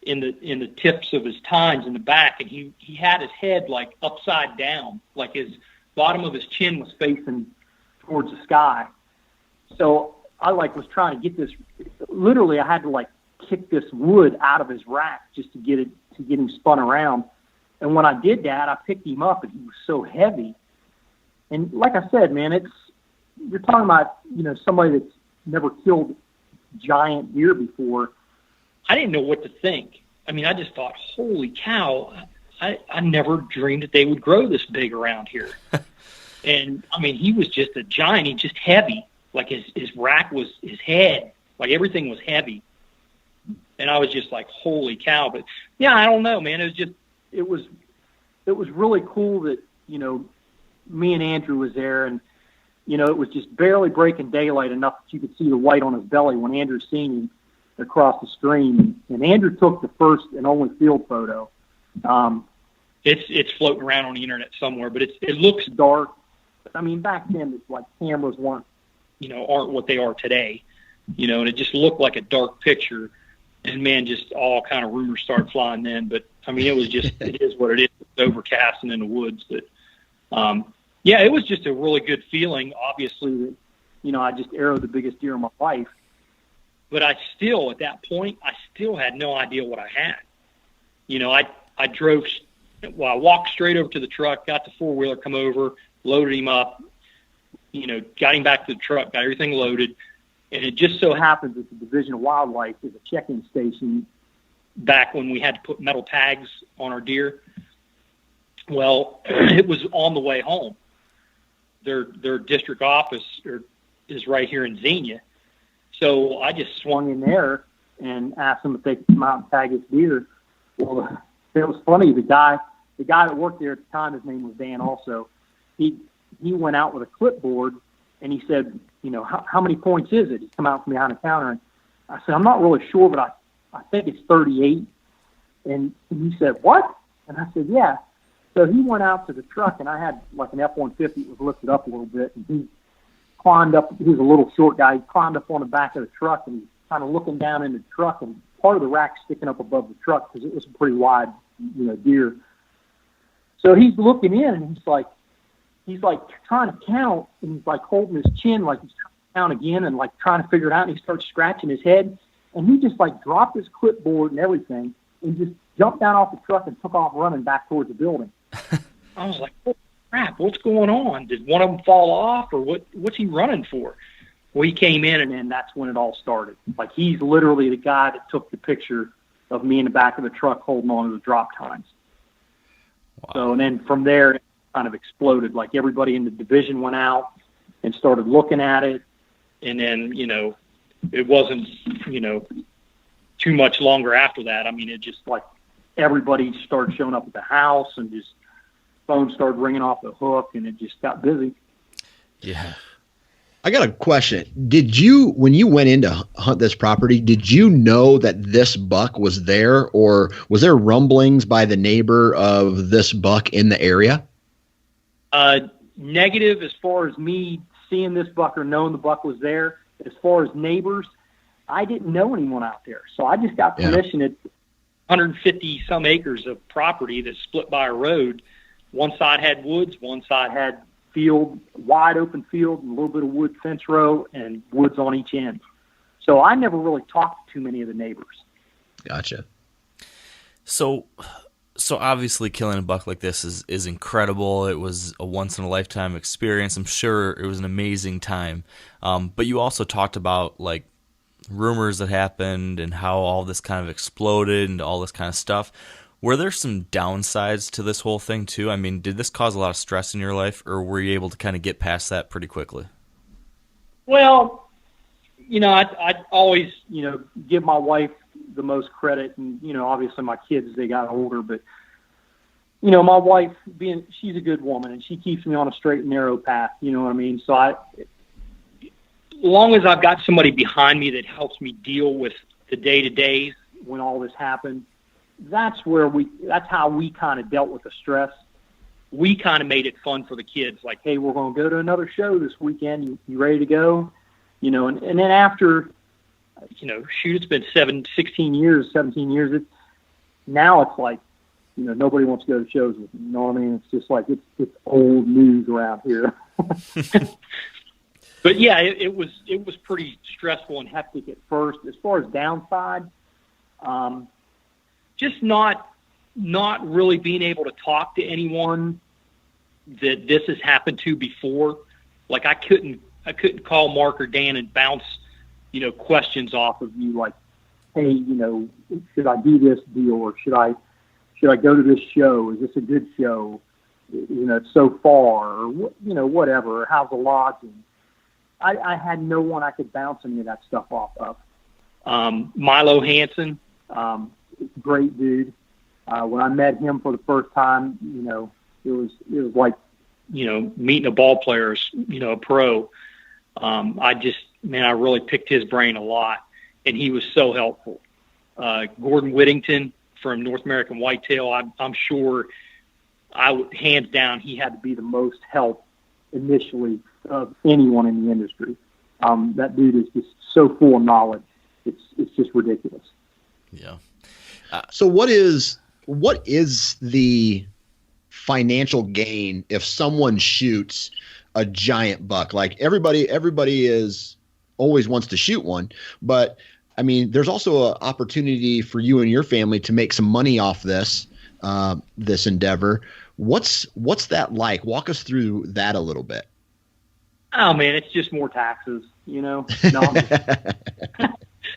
in the tips of his tines in the back, and he had his head like upside down, like his bottom of his chin was facing towards the sky. So I was trying to get this. Literally, I had to kick this wood out of his rack just to get him spun around. And when I did that, I picked him up, and he was so heavy. And like I said, man, you're talking about, somebody that's never killed giant deer before. I didn't know what to think. I mean, I just thought, holy cow, I never dreamed that they would grow this big around here. And I mean, he was just a giant. He's just heavy. Like his rack was his head. Like everything was heavy. And I was just like, holy cow. But yeah, I don't know, man. It was really cool that, me and Andrew was there, and, it was just barely breaking daylight enough that you could see the white on his belly when Andrew seen him across the stream. And Andrew took the first and only field photo. It's floating around on the internet somewhere, but it looks dark. I mean, back then, it's like cameras aren't what they are today, and it just looked like a dark picture. And man, just all kind of rumors started flying then. But I mean, it was just, it is what it is. It's overcast and in the woods. But yeah, it was just a really good feeling. Obviously, that I just arrowed the biggest deer in my life. But at that point, I still had no idea what I had. I walked straight over to the truck, got the four-wheeler, come over, loaded him up, got him back to the truck, got everything loaded. And it just so happens that the Division of Wildlife is a check-in station back when we had to put metal tags on our deer. Well, it was on the way home. Their district office is right here in Xenia. So I just swung in there and asked them if they could come out and tag this deer. Well, it was funny. The guy that worked there at the time, his name was Dan also, he went out with a clipboard, and he said, how many points is it? He come out from behind the counter, and I said, I'm not really sure, but I think it's 38. And he said, what? And I said, yeah. So he went out to the truck, and I had like an F-150 that was lifted up a little bit, and he climbed up. He was a little short guy. He climbed up on the back of the truck, and he's kind of looking down in the truck, and part of the rack sticking up above the truck because it was a pretty wide, deer. So he's looking in, and he's like trying to count, and he's like holding his chin like he's trying to count again and like trying to figure it out, and he starts scratching his head, and he just like dropped his clipboard and everything and just jumped down off the truck and took off running back towards the building. I was like, oh, crap, what's going on? Did one of them fall off, or what's he running for? Well, he came in, and then that's when it all started. Like, he's literally the guy that took the picture of me in the back of the truck holding on to the drop tines. Wow. So, and then from there, it kind of exploded. Like, everybody in the division went out and started looking at it. And then, it wasn't, too much longer after that. I mean, it just like everybody started showing up at the house, and just phones started ringing off the hook, and it just got busy. Yeah. I got a question. When you went in to hunt this property, did you know that this buck was there, or was there rumblings by the neighbor of this buck in the area? Negative as far as me seeing this buck or knowing the buck was there. As far as neighbors, I didn't know anyone out there. So I just got permission at 150 some acres of property that's split by a road. One side had woods, one side had field, wide open field, and a little bit of wood fence row and woods on each end. So I never really talked to too many of the neighbors. Gotcha. So obviously killing a buck like this is incredible. It was a once-in-a-lifetime experience. I'm sure it was an amazing time. But you also talked about, like, rumors that happened and how all this kind of exploded and all this kind of stuff. Were there some downsides to this whole thing, too? I mean, did this cause a lot of stress in your life, or were you able to kind of get past that pretty quickly? Well, I'd always, give my wife the most credit, and, obviously my kids as they got older, but, my wife, she's a good woman, and she keeps me on a straight and narrow path, you know what I mean? So as long as I've got somebody behind me that helps me deal with the day-to-days when all this happened, that's how we kind of dealt with the stress. We kind of made it fun for the kids. Like, hey, we're going to go to another show this weekend. You ready to go? And then after, it's been 17 years. Now it's like, nobody wants to go to shows with me. You know what I mean? It's just like, it's old news around here. But yeah, it was pretty stressful and hectic at first. As far as downside, Just not really being able to talk to anyone that this has happened to before. Like I couldn't call Mark or Dan and bounce, questions off of you like, hey, should I do this deal or should I go to this show? Is this a good show? It's so far, or whatever. How's the lodging? I had no one I could bounce any of that stuff off of. Milo Hansen, great dude. When I met him for the first time, it was like, meeting a ball player's, a pro. I really picked his brain a lot, and he was so helpful. Gordon Whittington from North American Whitetail, I'm sure hands down, he had to be the most help initially of anyone in the industry. That dude is just so full of knowledge. It's just ridiculous. Yeah. So what is the financial gain if someone shoots a giant buck? Like everybody is always wants to shoot one, but I mean, there's also an opportunity for you and your family to make some money off this endeavor. What's that like? Walk us through that a little bit. Oh man, it's just more taxes, No,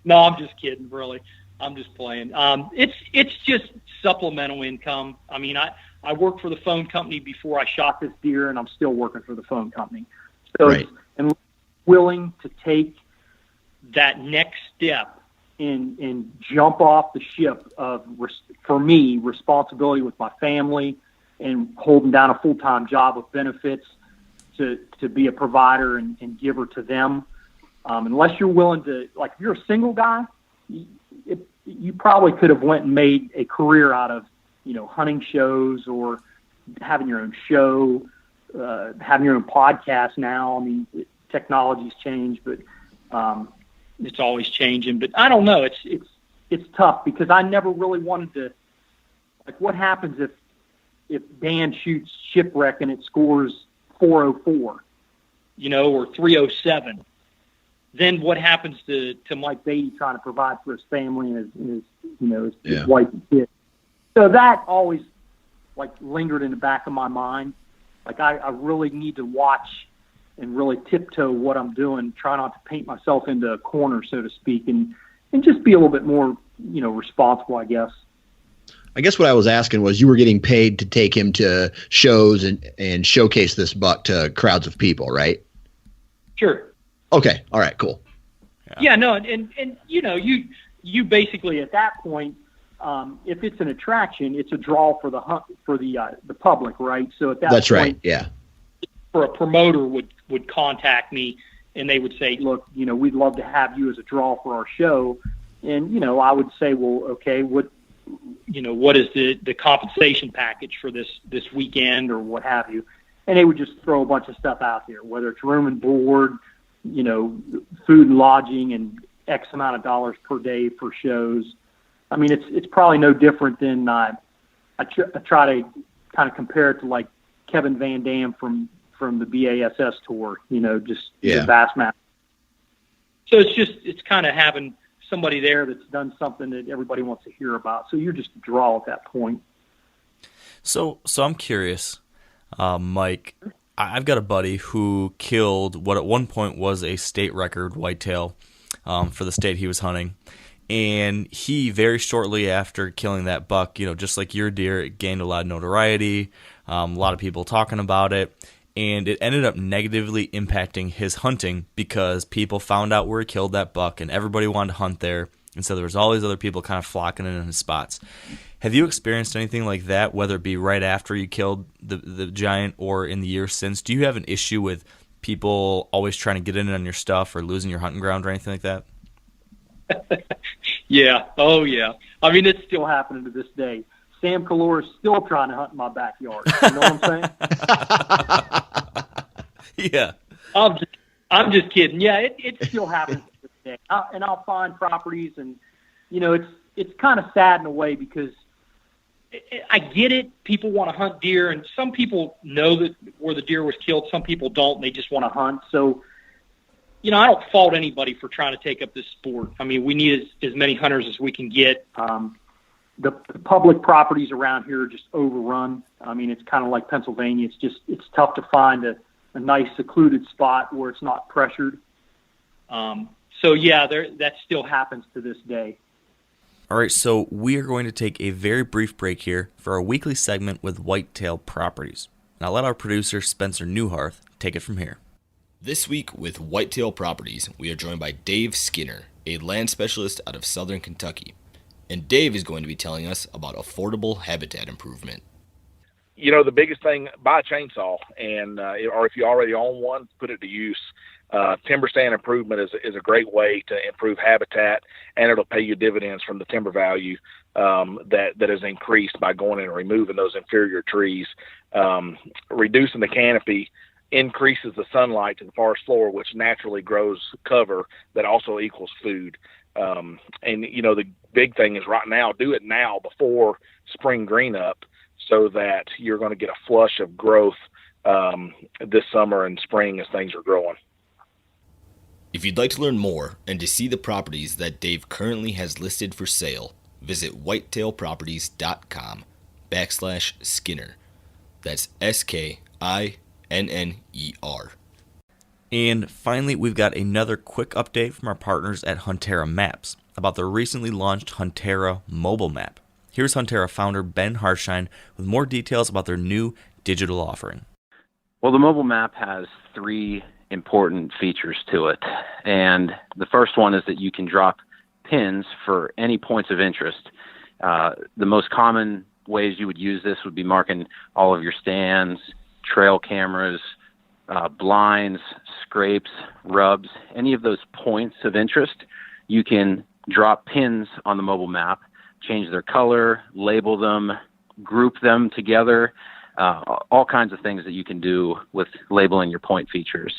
I'm just kidding, really. I'm just playing. It's just supplemental income. I mean, I worked for the phone company before I shot this deer, and I'm still working for the phone company. So right. And willing to take that next step and jump off the ship of, for me, responsibility with my family and holding down a full-time job with benefits to be a provider and giver to them. Unless you're willing to, like, if you're a single guy, you probably could have went and made a career out of, hunting shows or having your own show, having your own podcast now. I mean, technology's changed, but it's always changing. But I don't know. It's tough because I never really wanted to, like, what happens if Dan shoots shipwreck and it scores 404, or 307? Then what happens to Mike Beatty trying to provide for his family and his wife and kids? So that always lingered in the back of my mind. Like I really need to watch and really tiptoe what I'm doing, try not to paint myself into a corner, so to speak, and just be a little bit more, responsible, I guess. I guess what I was asking was you were getting paid to take him to shows and showcase this buck to crowds of people, right? Sure. Okay. All right, cool. Yeah, no. And you basically at that point, if it's an attraction, it's a draw for the public, right? So at that That's point, right. Yeah. For a promoter would contact me and they would say, look, we'd love to have you as a draw for our show. And, I would say, well, okay, what is the compensation package for this weekend or what have you? And they would just throw a bunch of stuff out there, whether it's room and board, food and lodging and X amount of dollars per day for shows. I mean, it's probably no different than I try to kind of compare it to like Kevin Van Dam from the BASS tour, just the Bassmaster. So it's kind of having somebody there that's done something that everybody wants to hear about. So you're just a draw at that point. So I'm curious, Mike. I've got a buddy who killed what at one point was a state record whitetail for the state he was hunting. And he, very shortly after killing that buck, just like your deer, it gained a lot of notoriety, a lot of people talking about it, and it ended up negatively impacting his hunting because people found out where he killed that buck, and everybody wanted to hunt there, and so there was all these other people kind of flocking in his spots. Have you experienced anything like that, whether it be right after you killed the giant or in the years since? Do you have an issue with people always trying to get in on your stuff or losing your hunting ground or anything like that? Yeah. Oh, yeah. I mean, it's still happening to this day. Sam Kalor is still trying to hunt in my backyard. You know what I'm saying? Yeah. I'm just kidding. Yeah, it still happens to this day. I'll find properties, and it's kind of sad in a way because I get it. People want to hunt deer, and some people know that where the deer was killed. Some people don't. And they just want to hunt. So I don't fault anybody for trying to take up this sport. I mean, we need as many hunters as we can get. The public properties around here are just overrun. I mean, it's kind of like Pennsylvania. It's tough to find a nice secluded spot where it's not pressured. So yeah, that still happens to this day. All right, so we are going to take a very brief break here for our weekly segment with Whitetail Properties. Now let our producer, Spencer Newharth, take it from here. This week with Whitetail Properties, we are joined by Dave Skinner, a land specialist out of Southern Kentucky. And Dave is going to be telling us about affordable habitat improvement. The biggest thing, buy a chainsaw, and or if you already own one, put it to use. Timber stand improvement is a great way to improve habitat, and it'll pay you dividends from the timber value that is increased by going in and removing those inferior trees. Reducing the canopy increases the sunlight to the forest floor, which naturally grows cover that also equals food. And the big thing is right now, do it now before spring green up, so that you're going to get a flush of growth this summer and spring as things are growing. If you'd like to learn more and to see the properties that Dave currently has listed for sale, visit whitetailproperties.com/Skinner. That's SKINNER. And finally, we've got another quick update from our partners at Huntera Maps about the recently launched Huntera mobile map. Here's Huntera founder Ben Harshine with more details about their new digital offering. Well, the mobile map has 3 important features to it. And the first one is that you can drop pins for any points of interest. The most common ways you would use this would be marking all of your stands, trail cameras, blinds, scrapes, rubs, any of those points of interest. You can drop pins on the mobile map, change their color, label them, group them together, all kinds of things that you can do with labeling your point features.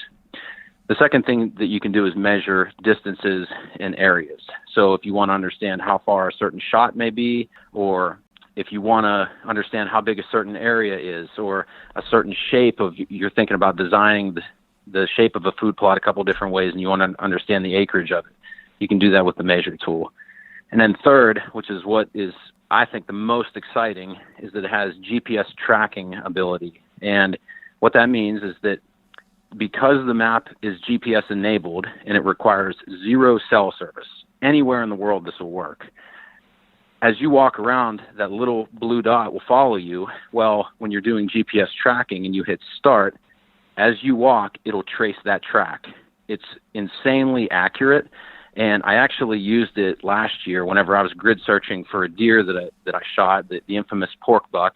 The second thing that you can do is measure distances in areas. So if you want to understand how far a certain shot may be, or if you want to understand how big a certain area is, or a certain shape of, you're thinking about designing the shape of a food plot a couple different ways and you want to understand the acreage of it, you can do that with the measure tool. And then third, which is what is, I think, the most exciting, is that it has GPS tracking ability. And what that means is that because the map is GPS enabled and it requires 0 cell service, anywhere in the world this will work. As you walk around, that little blue dot will follow you. Well, when you're doing GPS tracking and you hit start, as you walk, it'll trace that track. It's insanely accurate. And I actually used it last year whenever I was grid searching for a deer that I shot, the infamous pork buck.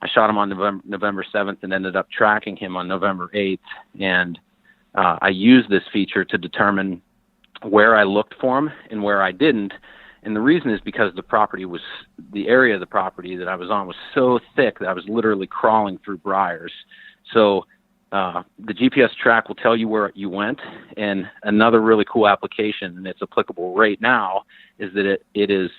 I shot him on November 7th and ended up tracking him on November 8th. And I used this feature to determine where I looked for him and where I didn't. And the reason is because the area of the property that I was on was so thick that I was literally crawling through briars. So the GPS track will tell you where you went. And another really cool application, and it's applicable right now, is that it is,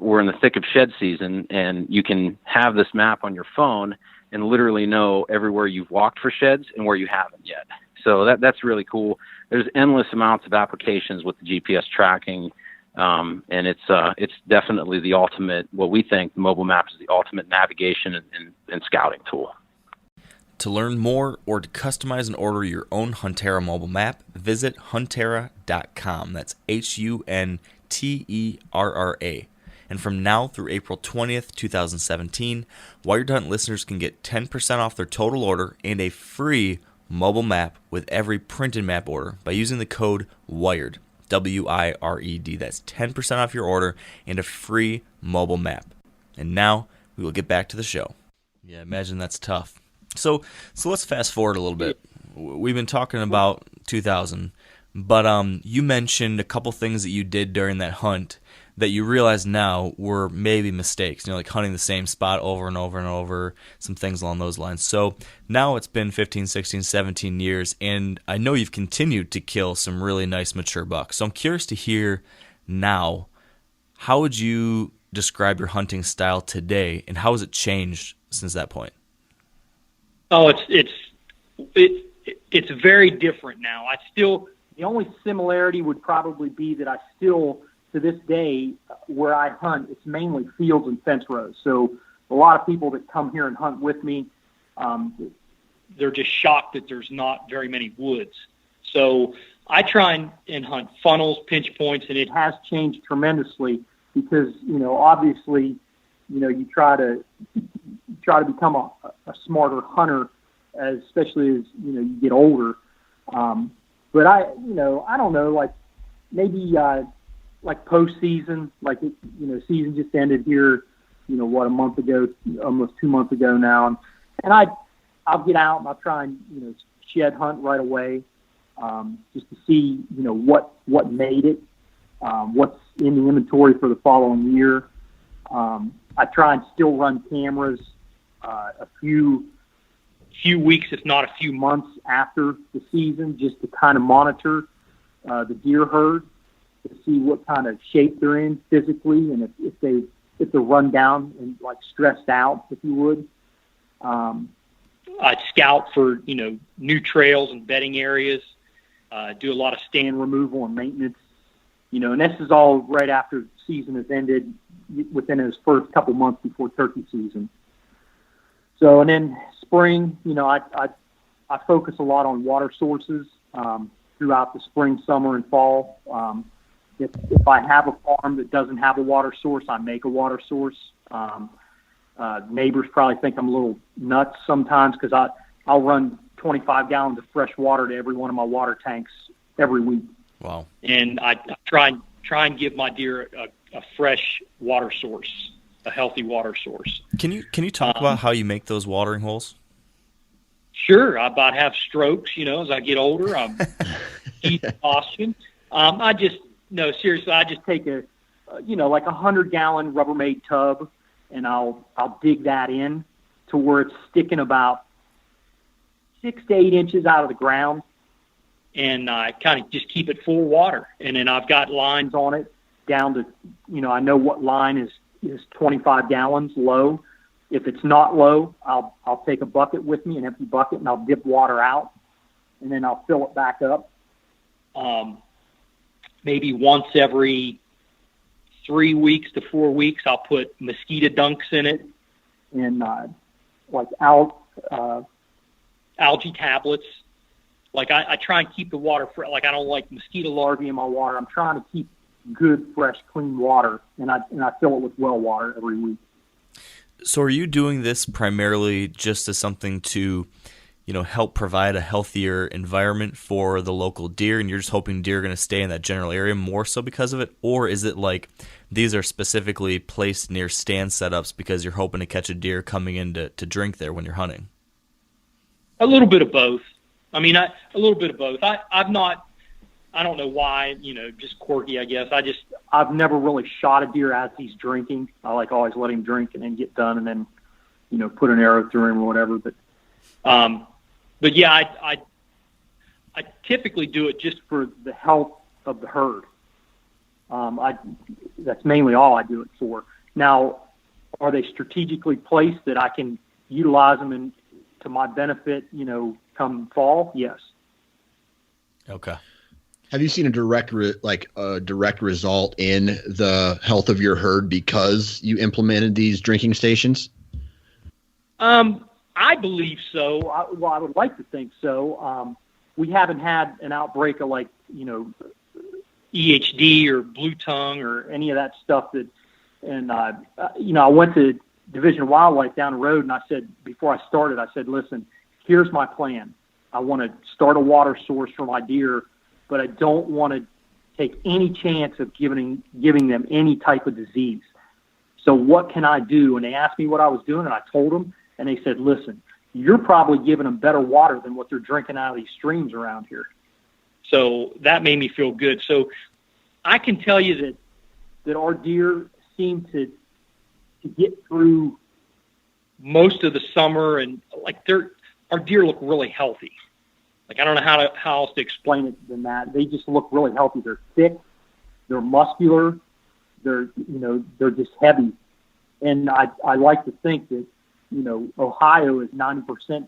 we're in the thick of shed season, and you can have this map on your phone and literally know everywhere you've walked for sheds and where you haven't yet. So that's really cool. There's endless amounts of applications with the GPS tracking. And it's definitely the ultimate, what we think the mobile map is the ultimate navigation and scouting tool. To learn more or to customize and order your own Huntera mobile map, visit huntera.com. That's HUNTERRA. And from now through April 20th, 2017, Wired Hunt listeners can get 10% off their total order and a free mobile map with every printed map order by using the code WIRED. WIRED. That's 10% off your order and a free mobile map. And now we will get back to the show. Yeah, imagine that's tough. So let's fast forward a little bit. We've been talking about 2000, but you mentioned a couple things that you did during that hunt that you realize now were maybe mistakes. Like hunting the same spot over and over and over, some things along those lines. So now it's been 15, 16, 17 years, and I know you've continued to kill some really nice mature bucks. So I'm curious to hear now, how would you describe your hunting style today, and how has it changed since that point? Oh, it's very different now. I still The only similarity would probably be that I still, to this day, where I hunt, it's mainly fields and fence rows. So a lot of people that come here and hunt with me, they're just shocked that there's not very many woods. So I try and hunt funnels, pinch points, and it has changed tremendously because, obviously, you try to become a smarter hunter, especially as, you get older. But I don't know, like maybe like postseason, season just ended here, a month ago, almost 2 months ago now. And I'll get out and I'll try and, shed hunt right away, just to see, what made it, what's in the inventory for the following year. I try and still run cameras a few weeks, if not a few months after the season, just to kind of monitor the deer herd to see what kind of shape they're in physically, and if they're run down and like stressed out, if you would. I'd scout for new trails and bedding areas, do a lot of stand removal and maintenance, and this is all right after the season has ended, within his first couple months before turkey season. So, and then spring, I focus a lot on water sources throughout the spring, summer, and fall. If I have a farm that doesn't have a water source, I make a water source. Neighbors probably think I'm a little nuts sometimes because I'll run 25 gallons of fresh water to every one of my water tanks every week. Wow! And I try and give my deer a fresh water source, a healthy water source. Can you talk about how you make those watering holes? Sure. I about have strokes, as I get older. I'm exhaustion. Seriously, I just take a 100-gallon Rubbermaid tub, and I'll dig that in to where it's sticking about 6 to 8 inches out of the ground, and I kind of just keep it full of water. And then I've got lines on it down to, I know what line is 25 gallons low. If it's not low, I'll take a bucket with me, an empty bucket, and I'll dip water out, and then I'll fill it back up. Maybe once every 3 weeks to 4 weeks, I'll put mosquito dunks in it and algae tablets. I try and keep the water fresh. I don't like mosquito larvae in my water. I'm trying to keep good, fresh, clean water, and I fill it with well water every week. So are you doing this primarily just as something to, help provide a healthier environment for the local deer, and you're just hoping deer are going to stay in that general area more so because of it? Or is it like these are specifically placed near stand setups because you're hoping to catch a deer coming in to drink there when you're hunting? A little bit of both. A little bit of both. I don't know why, just quirky, I guess. I've never really shot a deer as he's drinking. I always let him drink and then get done and then, put an arrow through him or whatever. But yeah, I typically do it just for the health of the herd. That's mainly all I do it for. Now, are they strategically placed that I can utilize them to my benefit, come fall? Yes. Okay. Have you seen a direct result in the health of your herd because you implemented these drinking stations? I believe so. I would like to think so. We haven't had an outbreak of EHD or blue tongue or any of that stuff I went to Division of Wildlife down the road, and I said, before I started, listen, here's my plan. I want to start a water source for my deer, but I don't want to take any chance of giving them any type of disease. So what can I do? And they asked me what I was doing, and I told them, and they said, listen, you're probably giving them better water than what they're drinking out of these streams around here. So that made me feel good. So I can tell you that our deer seem to get through most of the summer, and our deer look really healthy. I don't know how else to explain it than that. They just look really healthy. They're thick, they're muscular, they're just heavy. And I like to think that, Ohio is 90%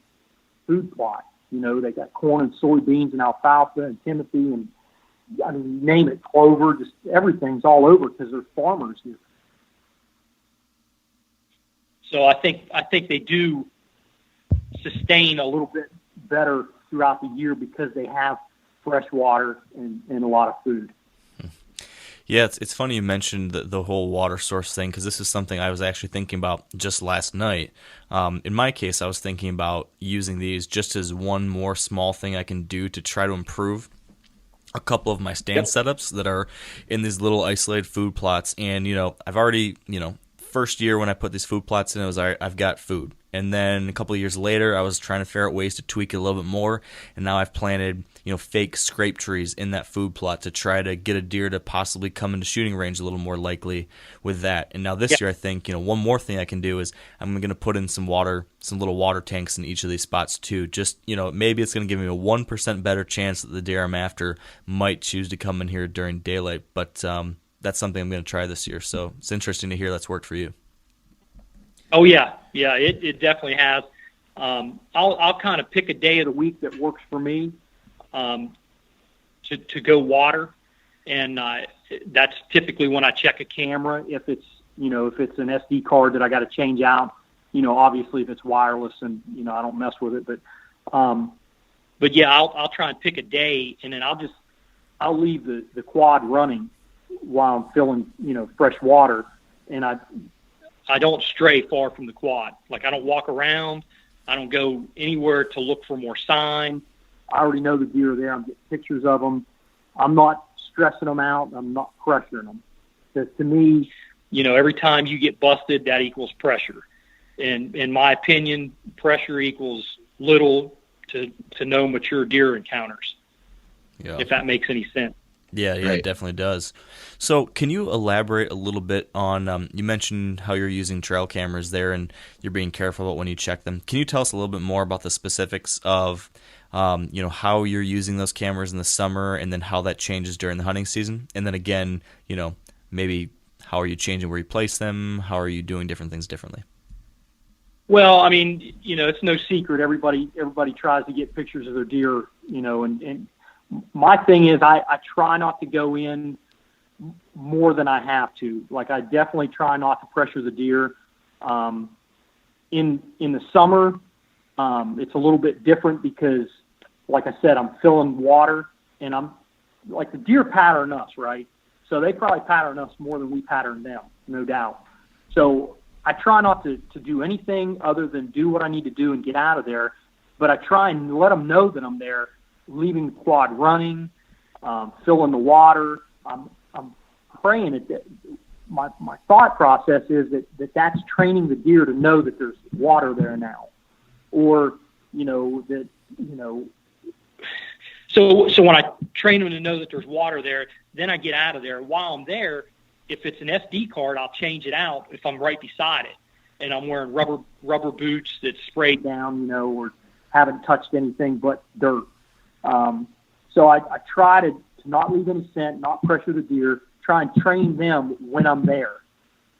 food plot. You know, they got corn and soybeans and alfalfa and timothy and, I mean, name it, clover, just everything's all over because they're farmers here. So I think they do sustain a little bit better throughout the year because they have fresh water and a lot of food. Yeah, it's funny you mentioned the whole water source thing, because this is something I was actually thinking about just last night. In my case, I was thinking about using these just as one more small thing I can do to try to improve a couple of my stand setups that are in these little isolated food plots. And, you know, I've already, you know, first year when I put these food plots in, it was, all right, I've got food. And then a couple of years later, I was trying to figure out ways to tweak it a little bit more. And now I've planted, you know, fake scrape trees in that food plot to try to get a deer to possibly come into shooting range a little more likely with that. And now this year, I think, you know, one more thing I can do is I'm going to put in some water, some little water tanks in each of these spots too. Just, you know, maybe it's going to give me a 1% better chance that the deer I'm after might choose to come in here during daylight. But that's something I'm going to try this year. So it's interesting to hear that's worked for you. Oh yeah, it definitely has. I'll kind of pick a day of the week that works for me to go water, and that's typically when I check a camera. If it's an SD card that I got to change out, you know, obviously if it's wireless and, you know, I don't mess with it, but yeah, I'll try and pick a day, and then I'll leave the quad running while I'm filling, you know, fresh water, and I don't stray far from the quad. Like, I don't walk around. I don't go anywhere to look for more sign. I already know the deer are there. I'm getting pictures of them. I'm not stressing them out. I'm not pressuring them. Because to me, you know, every time you get busted, that equals pressure. And in my opinion, pressure equals little to no mature deer encounters, if that makes any sense. Yeah, right. It definitely does. So can you elaborate a little bit on, you mentioned how you're using trail cameras there and you're being careful about when you check them. Can you tell us a little bit more about the specifics of, you know, how you're using those cameras in the summer and then how that changes during the hunting season? And then again, you know, maybe how are you changing where you place them? How are you doing different things differently? Well, I mean, you know, it's no secret. Everybody tries to get pictures of their deer, you know, and my thing is I try not to go in more than I have to. Like, I definitely try not to pressure the deer. In the summer, it's a little bit different because, like I said, I'm filling water, and I'm like, the deer pattern us, right? So they probably pattern us more than we pattern them, no doubt. So I try not to do anything other than do what I need to do and get out of there. But I try and let them know that I'm there, leaving the quad running, filling the water. I'm praying that my thought process is that's training the deer to know that there's water there now, or, you know, that, you know. So when I train them to know that there's water there, then I get out of there. While I'm there, if it's an SD card, I'll change it out if I'm right beside it, and I'm wearing rubber boots that's sprayed down, you know, or haven't touched anything but dirt. So I try to not leave any scent, not pressure the deer, try and train them when I'm there,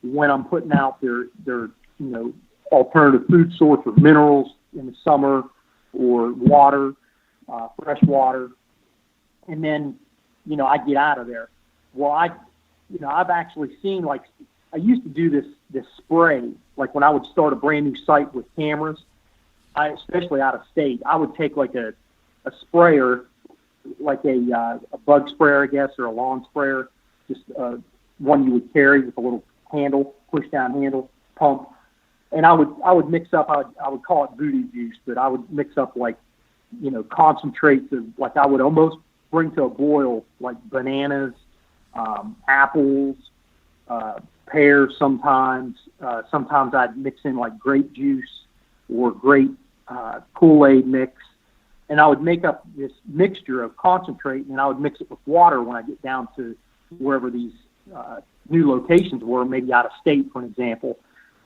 when I'm putting out their you know, alternative food source or minerals in the summer, or water, fresh water. And then, you know, I get out of there. Well, I've actually seen, like, I used to do this spray, like when I would start a brand new site with cameras, especially out of state, I would take like a sprayer, like a bug sprayer, I guess, or a lawn sprayer, just one you would carry with a little handle, push down handle, pump. And I would mix up, I would call it voodoo juice, but I would mix up, like, you know, concentrates of, like, I would almost bring to a boil, like bananas, apples, pears sometimes. Sometimes I'd mix in like grape juice or grape Kool-Aid mix. And I would make up this mixture of concentrate, and I would mix it with water when I get down to wherever these new locations were, maybe out of state, for an example.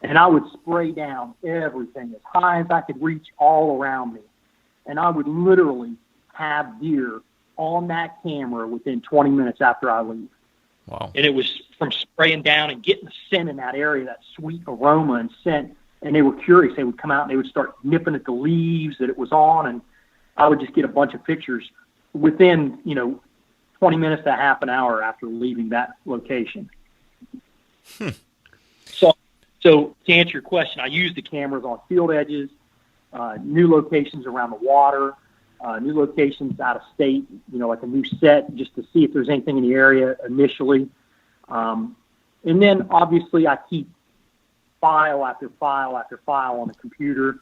And I would spray down everything as high as I could reach all around me. And I would literally have deer on that camera within 20 minutes after I leave. Wow. And it was from spraying down and getting the scent in that area, that sweet aroma and scent. And they were curious. They would come out and they would start nipping at the leaves that it was on. And I would just get a bunch of pictures within, 20 minutes to half an hour after leaving that location. So to answer your question, I use the cameras on field edges, new locations around the water, new locations out of state, like a new set, just to see if there's anything in the area initially. And then obviously I keep file after file after file on the computer,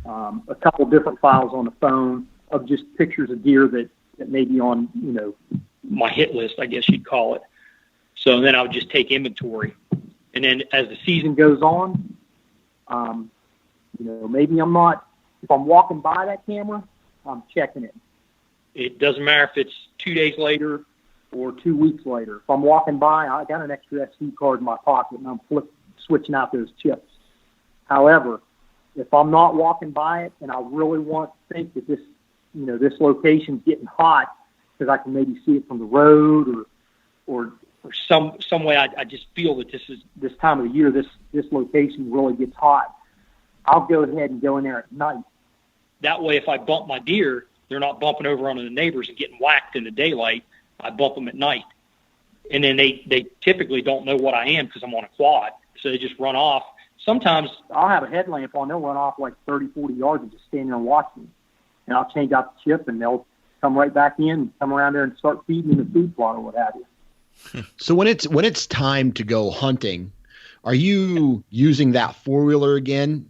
a couple different files on the phone of just pictures of deer that may be on, my hit list, I guess you'd call it. So then I would just take inventory. And then as the season goes on, maybe if I'm walking by that camera, I'm checking it. It doesn't matter if it's 2 days later or 2 weeks later. If I'm walking by, I got an extra SD card in my pocket and I'm switching out those chips. However, if I'm not walking by it and I really think that this location's getting hot because I can maybe see it from the road or some way I just feel that this time of the year, this location really gets hot, I'll go ahead and go in there at night. That way, if I bump my deer, they're not bumping over onto the neighbors and getting whacked in the daylight. I bump them at night. And then they typically don't know what I am because I'm on a quad. So they just run off. Sometimes I'll have a headlamp on. They'll run off like 30, 40 yards and just stand there and watch me. And I'll change out the chip, and they'll come right back in, come around there and start feeding me the food plot or what have you. So when it's time to go hunting, are you using that four-wheeler again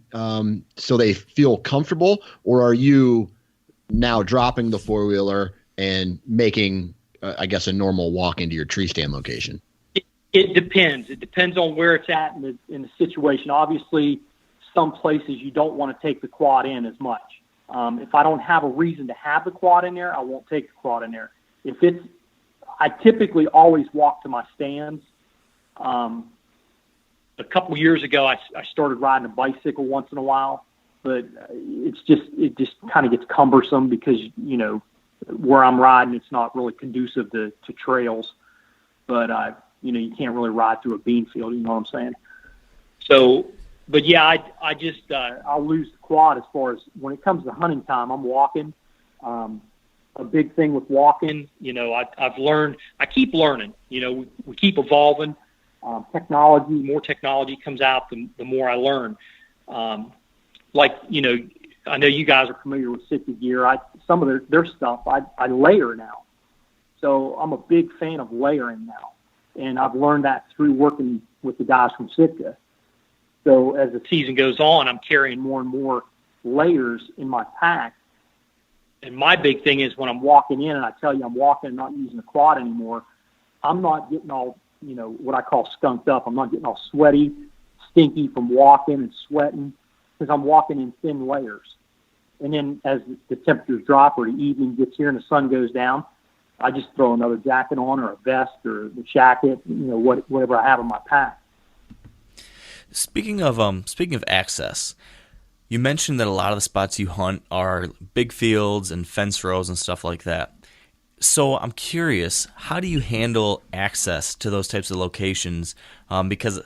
so they feel comfortable, or are you now dropping the four-wheeler and making, a normal walk into your tree stand location? It depends. It depends on where it's at in the situation. Obviously, some places you don't want to take the quad in as much. If I don't have a reason to have the quad in there, I won't take the quad in there. I typically always walk to my stands. A couple years ago, I started riding a bicycle once in a while, but it just kind of gets cumbersome because, where I'm riding, it's not really conducive to trails, but you can't really ride through a bean field, you know what I'm saying? So, but yeah, I'll lose the quad as far as when it comes to hunting time. I'm walking. A big thing with walking, I've learned, I keep learning, we keep evolving. More technology comes out, the more I learn. I know you guys are familiar with Sitka Gear. Some of their stuff, I layer now. So I'm a big fan of layering now. And I've learned that through working with the guys from Sitka. So as the season goes on, I'm carrying more and more layers in my pack. And my big thing is when I'm walking in and I tell you I'm walking and not using the quad anymore, I'm not getting all, what I call skunked up. I'm not getting all sweaty, stinky from walking and sweating because I'm walking in thin layers. And then as the temperatures drop or the evening gets here and the sun goes down, I just throw another jacket on or a vest or the jacket, whatever I have in my pack. Speaking of access, you mentioned that a lot of the spots you hunt are big fields and fence rows and stuff like that. So I'm curious, how do you handle access to those types of locations? Because,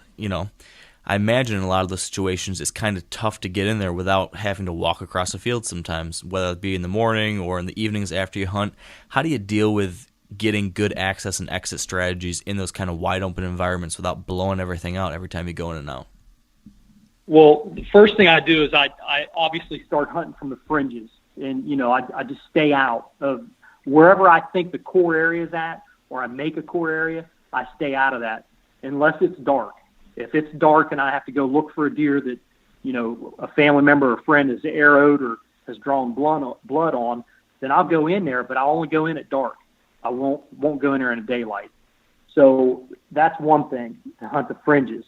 I imagine in a lot of those situations it's kind of tough to get in there without having to walk across a field sometimes, whether it be in the morning or in the evenings after you hunt. How do you deal with getting good access and exit strategies in those kind of wide open environments without blowing everything out every time you go in and out? Well, the first thing I do is I obviously start hunting from the fringes. And, I just stay out of wherever I think the core area is at, or I make a core area, I stay out of that unless it's dark. If it's dark and I have to go look for a deer that, a family member or friend has arrowed or has drawn blood on, then I'll go in there, but I'll only go in at dark. I won't go in there in the daylight. So that's one thing, to hunt the fringes.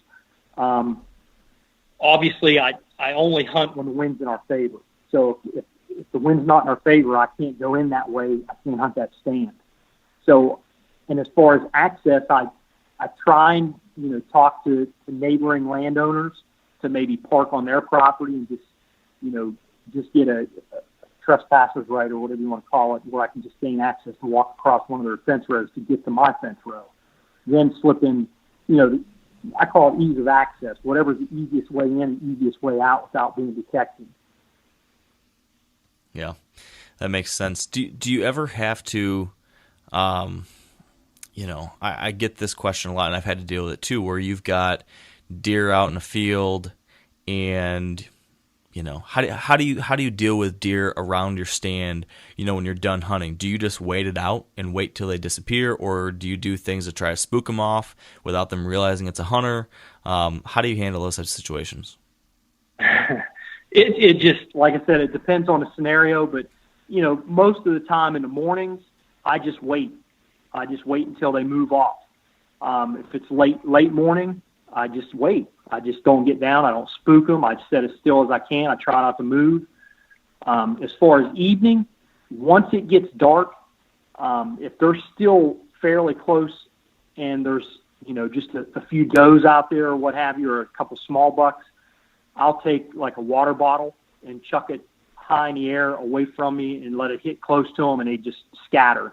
Obviously, I only hunt when the wind's in our favor. So if the wind's not in our favor, I can't go in that way. I can't hunt that stand. So, and as far as access, I try and, talk to neighboring landowners to maybe park on their property and just get a trespassers right or whatever you want to call it, where I can just gain access to walk across one of their fence rows to get to my fence row. Then slip in, I call it ease of access, whatever's the easiest way in and easiest way out without being detected. Yeah. That makes sense. Do you ever have to, I get this question a lot, and I've had to deal with it too, where you've got deer out in the field, and how do you deal with deer around your stand? When you're done hunting, do you just wait it out and wait till they disappear, or do you do things to try to spook them off without them realizing it's a hunter? How do you handle those types of situations? It just, like I said, it depends on the scenario, but most of the time in the mornings, I just wait. I just wait until they move off. If it's late morning, I just wait. I just don't get down. I don't spook them. I sit as still as I can. I try not to move. As far as evening, once it gets dark, if they're still fairly close and there's, just a few does out there or what have you, or a couple small bucks, I'll take like a water bottle and chuck it high in the air away from me and let it hit close to them, and they just scatter.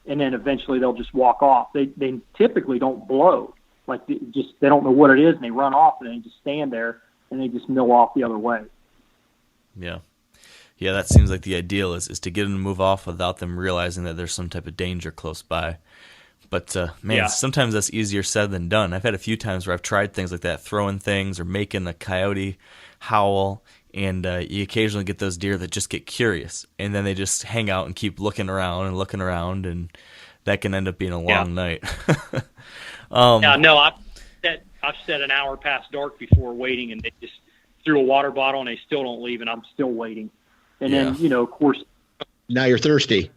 And then eventually they'll just walk off. They typically don't blow. Like they don't know what it is, and they run off, and they just stand there, and they just mill off the other way. Yeah. Yeah, that seems like the ideal is to get them to move off without them realizing that there's some type of danger close by. But, Sometimes that's easier said than done. I've had a few times where I've tried things like that, throwing things or making a coyote howl, and you occasionally get those deer that just get curious, and then they just hang out and keep looking around, and that can end up being a long night. I've set an hour past dark before waiting, and they just threw a water bottle, and they still don't leave, and I'm still waiting. And then, of course. Now you're thirsty.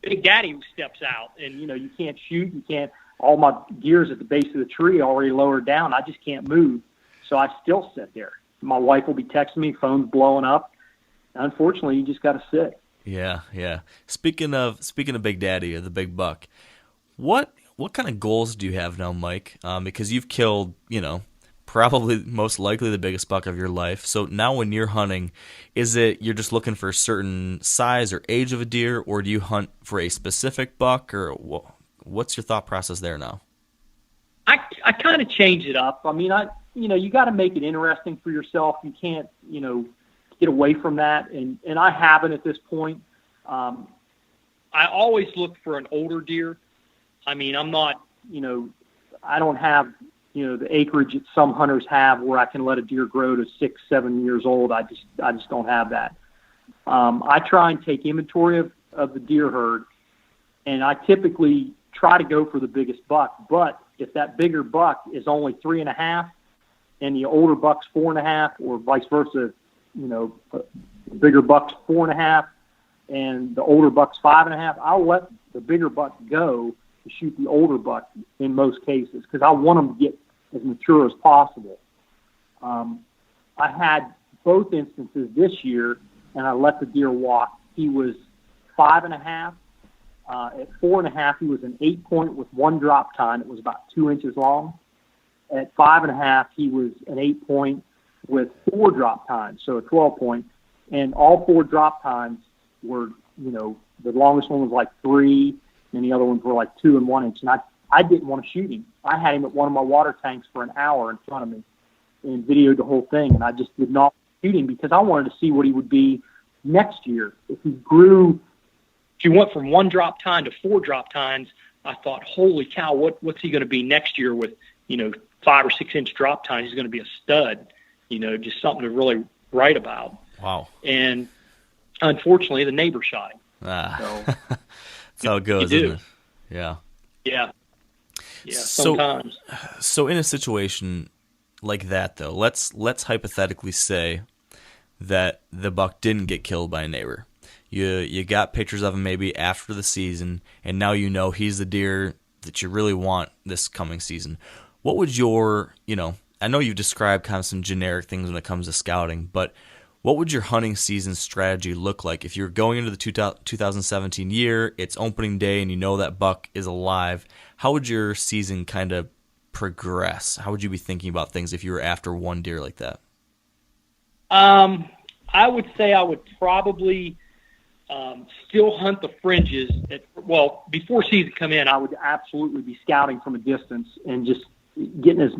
Big Daddy steps out, and, you can't shoot. You can't. All my gear's at the base of the tree already lowered down. I just can't move. So I still sit there. My wife will be texting me, phone's blowing up. Unfortunately, you just got to sit. Yeah. Speaking of Big Daddy or the big buck, what kind of goals do you have now, Mike? Because you've killed, probably most likely the biggest buck of your life. So now when you're hunting, is it you're just looking for a certain size or age of a deer, or do you hunt for a specific buck, or what's your thought process there now? I kind of change it up. I mean, you got to make it interesting for yourself. You can't, get away from that. And I haven't at this point. I always look for an older deer. I mean, I'm not, I don't have, the acreage that some hunters have where I can let a deer grow to 6-7 years old. I just don't have that. I try and take inventory of the deer herd, and I typically try to go for the biggest buck. But if that bigger buck is only 3.5 and the older buck's 4.5, or vice versa, the bigger buck's 4.5 and the older buck's 5.5, I'll let the bigger buck go to shoot the older buck in most cases, because I want them to get as mature as possible. I had both instances this year, and I let the deer walk. He was 5.5. At 4.5, he was an 8-point with one drop tine. It was about 2 inches long. At 5.5, he was an 8-point with 4 drop tines, so a 12-point. And all 4 drop tines were, the longest one was like 3, and the other ones were like 2 and 1 inch. And I didn't want to shoot him. I had him at one of my water tanks for an hour in front of me and videoed the whole thing, and I just did not shoot him because I wanted to see what he would be next year. If he went from 1 drop tine to 4 drop tines, I thought, holy cow, what's he going to be next year with, 5 or 6 inch drop tines? He's going to be a stud, just something to really write about. Wow. And unfortunately, the neighbor shot him. So, that's how it goes, isn't it? Yeah. Yeah. Yeah, sometimes. So in a situation like that, though, let's hypothetically say that the buck didn't get killed by a neighbor. You got pictures of him maybe after the season, and now he's the deer that you really want this coming season. What would your, I know you've described kind of some generic things when it comes to scouting, but what would your hunting season strategy look like if you're going into the 2017 year, it's opening day, and that buck is alive? How would your season kind of progress? How would you be thinking about things if you were after one deer like that? I would say I would probably still hunt the fringes. Before season come in, I would absolutely be scouting from a distance and just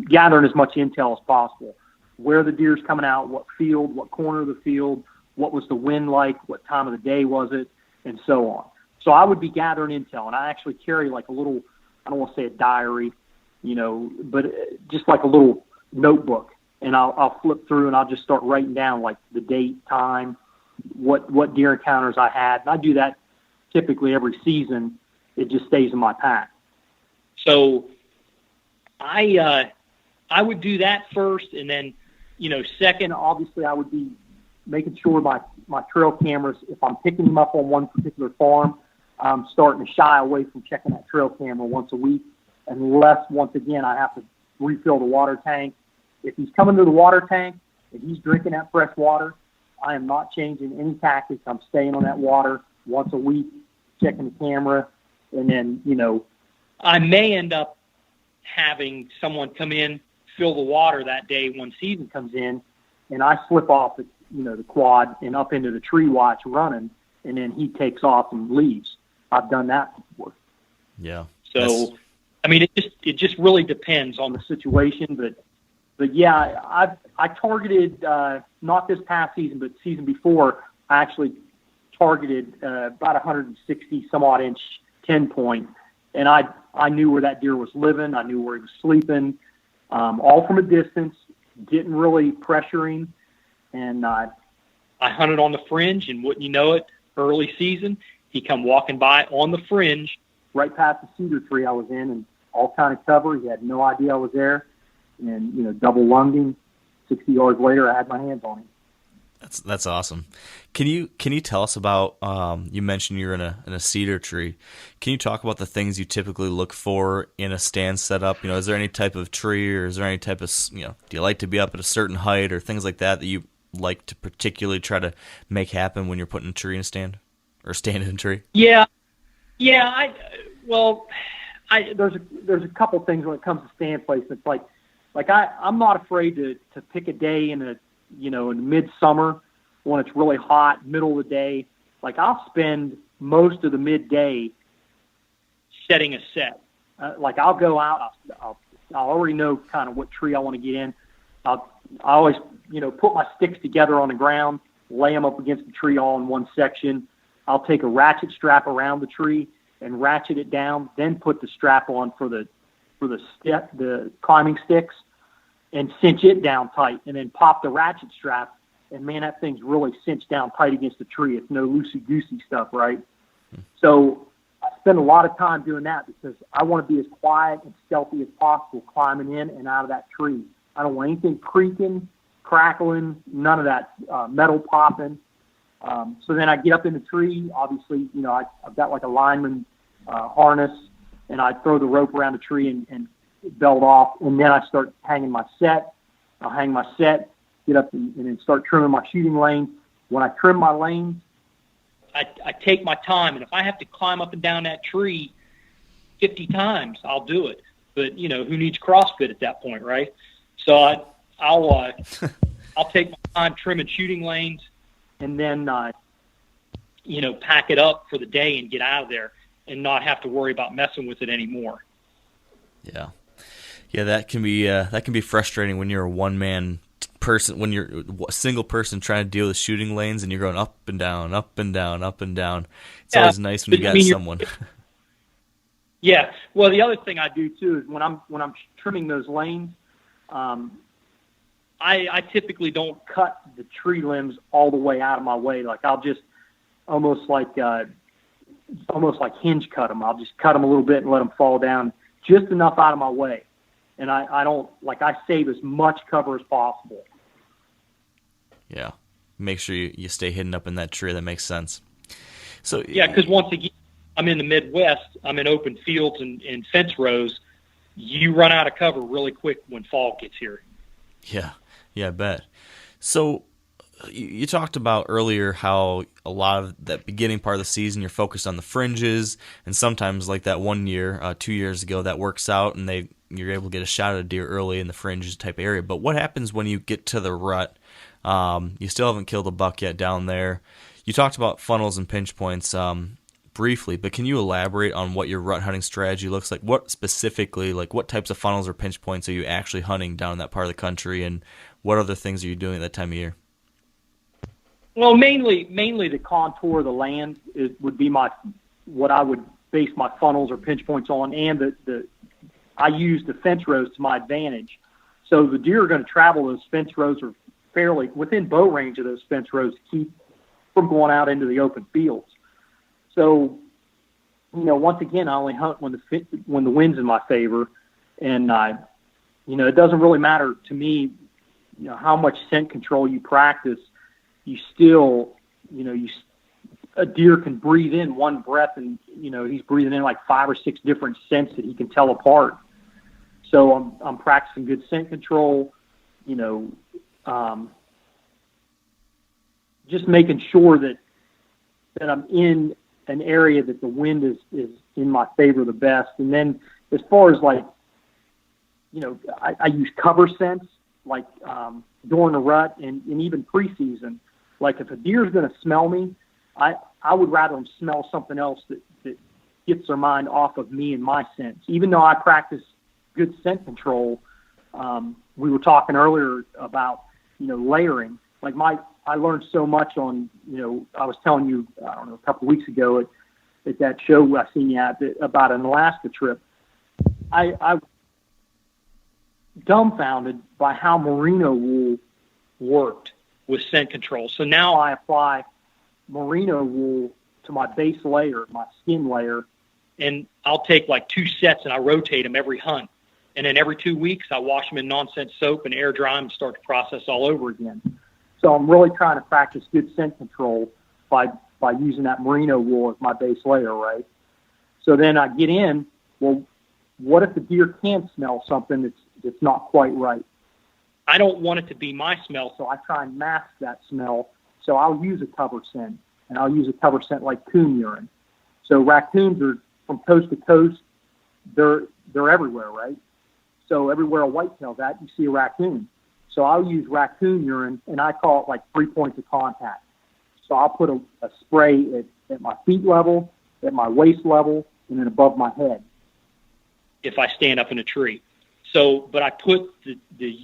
gathering as much intel as possible. Where the deer's coming out, what field, what corner of the field, what was the wind like, what time of the day was it, and so on. So I would be gathering intel, and I actually carry like a little, I don't want to say a diary, but just like a little notebook, and I'll flip through and I'll just start writing down like the date, time, what deer encounters I had, and I do that typically every season. It just stays in my pack. So I would do that first, and then, second, obviously I would be making sure my trail cameras, if I'm picking them up on one particular farm, I'm starting to shy away from checking that trail camera once a week, unless, once again, I have to refill the water tank. If he's coming to the water tank and he's drinking that fresh water, I am not changing any tactics. I'm staying on that water once a week, checking the camera, and then, I may end up having someone come in, fill the water that day when season comes in, and I slip off the quad and up into the tree watch running, and then he takes off and leaves. I've done that before. Yeah. So, I mean, it just really depends on the situation, but yeah, I targeted, not this past season, but season before, I actually targeted about 160 some odd inch 10 point, and I knew where that deer was living. I knew where he was sleeping, all from a distance, didn't really pressure him. And I hunted on the fringe, and wouldn't you know it, early season, he come walking by on the fringe, right past the cedar tree I was in, and all kind of cover. He had no idea I was there, and double lunged him. 60 yards later, I had my hands on him. That's awesome. Can you tell us about? You mentioned you're in a cedar tree. Can you talk about the things you typically look for in a stand setup? Is there any type of tree, or is there any type of do you like to be up at a certain height, or things like that you like to particularly try to make happen when you're putting a tree in a stand, or standing in a tree? Yeah. There's a couple things when it comes to stand placement. It's like I'm not afraid to pick a day in midsummer when it's really hot, middle of the day. Like, I'll spend most of the midday setting a set. Like, I'll go out, I'll already know kind of what tree I want to get in. I always, put my sticks together on the ground, lay them up against the tree all in one section. I'll take a ratchet strap around the tree and ratchet it down, then put the strap on for the climbing sticks, and cinch it down tight, and then pop the ratchet strap, and man, that thing's really cinched down tight against the tree. It's no loosey-goosey stuff, right? So I spend a lot of time doing that because I want to be as quiet and stealthy as possible climbing in and out of that tree. I don't want anything creaking, crackling, none of that metal popping. So then I get up in the tree. Obviously, I've got like a lineman harness, and I throw the rope around the tree and belt off, and then I start hanging my set. I'll hang my set, get up and then start trimming my shooting lanes. When I trim my lanes, I take my time, and if I have to climb up and down that tree 50 times, I'll do it. But who needs CrossFit at that point, right? So I'll take my time trimming shooting lanes, and then pack it up for the day and get out of there and not have to worry about messing with it anymore. Yeah. Yeah, that can be frustrating when you're a one-man person, when you're a single person trying to deal with shooting lanes and you're going up and down, up and down, up and down. It's always nice when you got someone. Yeah. Well, the other thing I do too is when I'm trimming those lanes, I typically don't cut the tree limbs all the way out of my way. Like, I'll just almost like hinge cut them. I'll just cut them a little bit and let them fall down just enough out of my way. And I save as much cover as possible. Yeah. Make sure you stay hidden up in that tree. That makes sense. So yeah, because once again, I'm in the Midwest. I'm in open fields and fence rows. You run out of cover really quick when fall gets here. Yeah, I bet. So you talked about earlier how a lot of that beginning part of the season you're focused on the fringes, and sometimes like that 1 year, 2 years ago, that works out and you're able to get a shot at a deer early in the fringes type area. But what happens when you get to the rut? You still haven't killed a buck yet down there. You talked about funnels and pinch points briefly, but can you elaborate on what your rut hunting strategy looks like? What specifically, like what types of funnels or pinch points are you actually hunting down in that part of the country, and what other things are you doing at that time of year? Well, mainly the contour of the land would be what I would base my funnels or pinch points on, and I use the fence rows to my advantage. So the deer are going to travel those fence rows or fairly within bow range of those fence rows to keep from going out into the open fields. So, once again, I only hunt when the wind's in my favor, and it doesn't really matter to me, how much scent control you practice. You still, a deer can breathe in one breath, and he's breathing in like 5 or 6 different scents that he can tell apart. So I'm practicing good scent control, just making sure that I'm in an area that the wind is in my favor the best. And then as far as I use cover scents, like during the rut and even preseason. Like if a deer's going to smell me, I would rather them smell something else that gets their mind off of me and my scents. Even though I practice good scent control, we were talking earlier about, layering. Like I learned so much on, I was telling you, I don't know, a couple of weeks ago at that show I seen you at about an Alaska trip. I dumbfounded by how merino wool worked with scent control. So now I apply merino wool to my base layer, my skin layer, and I'll take like 2 sets and I rotate them every hunt. And then every 2 weeks I wash them in non-scent soap and air dry them and start the process all over again. So I'm really trying to practice good scent control by using that merino wool as my base layer, right? So then I get in, well, what if the deer can't smell something that's not quite right? I don't want it to be my smell, so I try and mask that smell. So I'll use a cover scent, and I'll use a cover scent like coon urine. So raccoons are from coast to coast. They're everywhere, right? So everywhere a whitetail's at, you see a raccoon. So I'll use raccoon urine, and I call it like 3 points of contact. So I'll put a spray at my feet level, at my waist level, and then above my head if I stand up in a tree. So, but I put the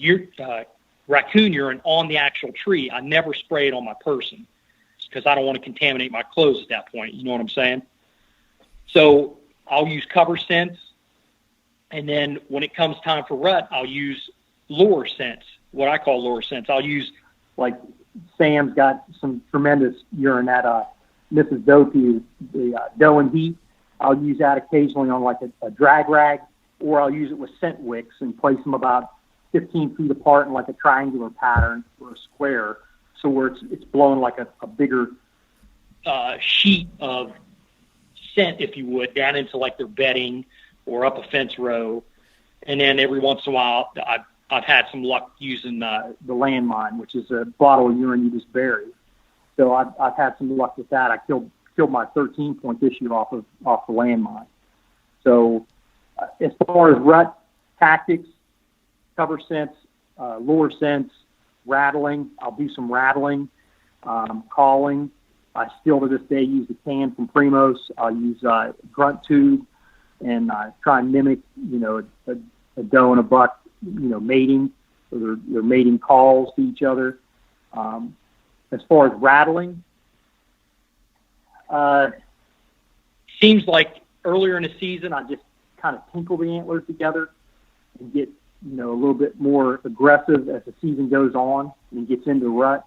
raccoon urine on the actual tree. I never spray it on my person because I don't want to contaminate my clothes at that point. You know what I'm saying? So I'll use cover scents. And then when it comes time for rut, I'll use lure scents, what I call lure scents. I'll use, like, Sam's got some tremendous urine at Mrs. Doty, the Doe and Heat. I'll use that occasionally on like a drag rag, or I'll use it with scent wicks and place them about 15 feet apart in like a triangular pattern or a square, so where it's blowing like a bigger sheet of scent, if you would, down into like their bedding or up a fence row. And then every once in a while, I've had some luck using the landmine, which is a bottle of urine you just bury. So I've had some luck with that. I killed my 13-point this year off the landmine. So as far as rut tactics, cover scents, lure scents, rattling, I'll do some rattling, calling. I still to this day use the can from Primos. I'll use grunt tube, and try and mimic, a doe and a buck, mating, or their mating calls to each other. As far as rattling, seems like earlier in the season I just kind of tinkle the antlers together and get, a little bit more aggressive as the season goes on and gets into rut.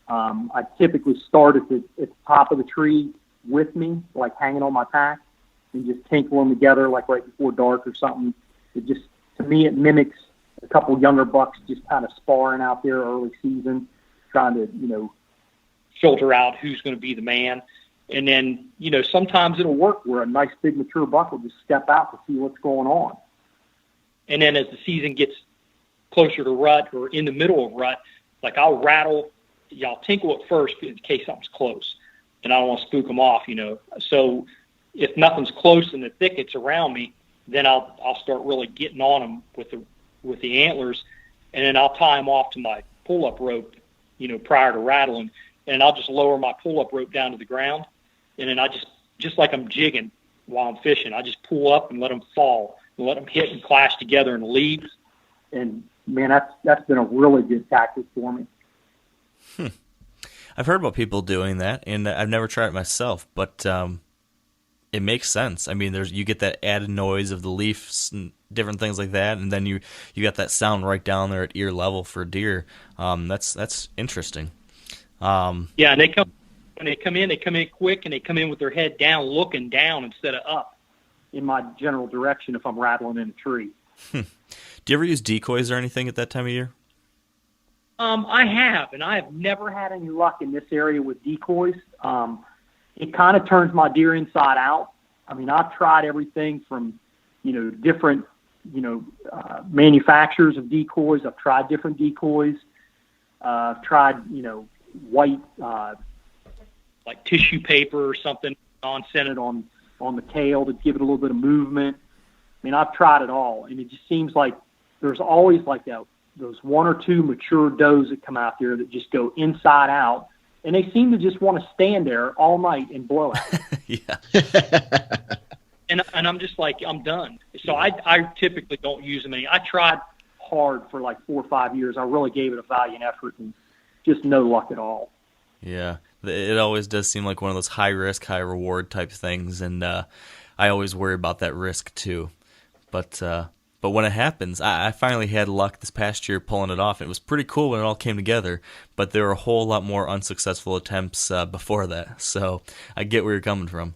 I typically start at the top of the tree with me, like hanging on my pack, and just tinkle them together like right before dark or something. It just, to me, it mimics a couple younger bucks just kind of sparring out there early season, trying to, filter out who's going to be the man. And then, sometimes it'll work where a nice big mature buck will just step out to see what's going on. And then as the season gets closer to rut or in the middle of rut, like I'll tinkle it first in case something's close. And I don't want to spook them off, So if nothing's close in the thickets around me, then I'll start really getting on them with the antlers, and then I'll tie them off to my pull-up rope, prior to rattling. And I'll just lower my pull-up rope down to the ground, and then I just like I'm jigging while I'm fishing, I just pull up and let them fall and let them hit and clash together in the leaves. And, man, that's been a really good tactic for me. I've heard about people doing that, and I've never tried it myself, but it makes sense. I mean, you get that added noise of the leaves and different things like that, and then you got that sound right down there at ear level for deer. That's interesting. Yeah, and when they come in quick, and they come in with their head down, looking down instead of up in my general direction if I'm rattling in a tree. Do you ever use decoys or anything at that time of year? I have, and I have never had any luck in this area with decoys. It kind of turns my deer inside out. I mean, I've tried everything from, different, manufacturers of decoys. I've tried different decoys. I've tried, white, like tissue paper or something, non-scented on the tail to give it a little bit of movement. I mean, I've tried it all, and it just seems like there's always like those one or two mature does that come out there that just go inside out, and they seem to just want to stand there all night and blow out. Yeah. And I'm just like, I'm done. So I typically don't use them any. I tried hard for like 4 or 5 years. I really gave it a valiant effort, and just no luck at all. Yeah, it always does seem like one of those high risk, high reward type things, and I always worry about that risk too. But when it happens, I finally had luck this past year pulling it off. It was pretty cool when it all came together, but there were a whole lot more unsuccessful attempts before that. So I get where you're coming from.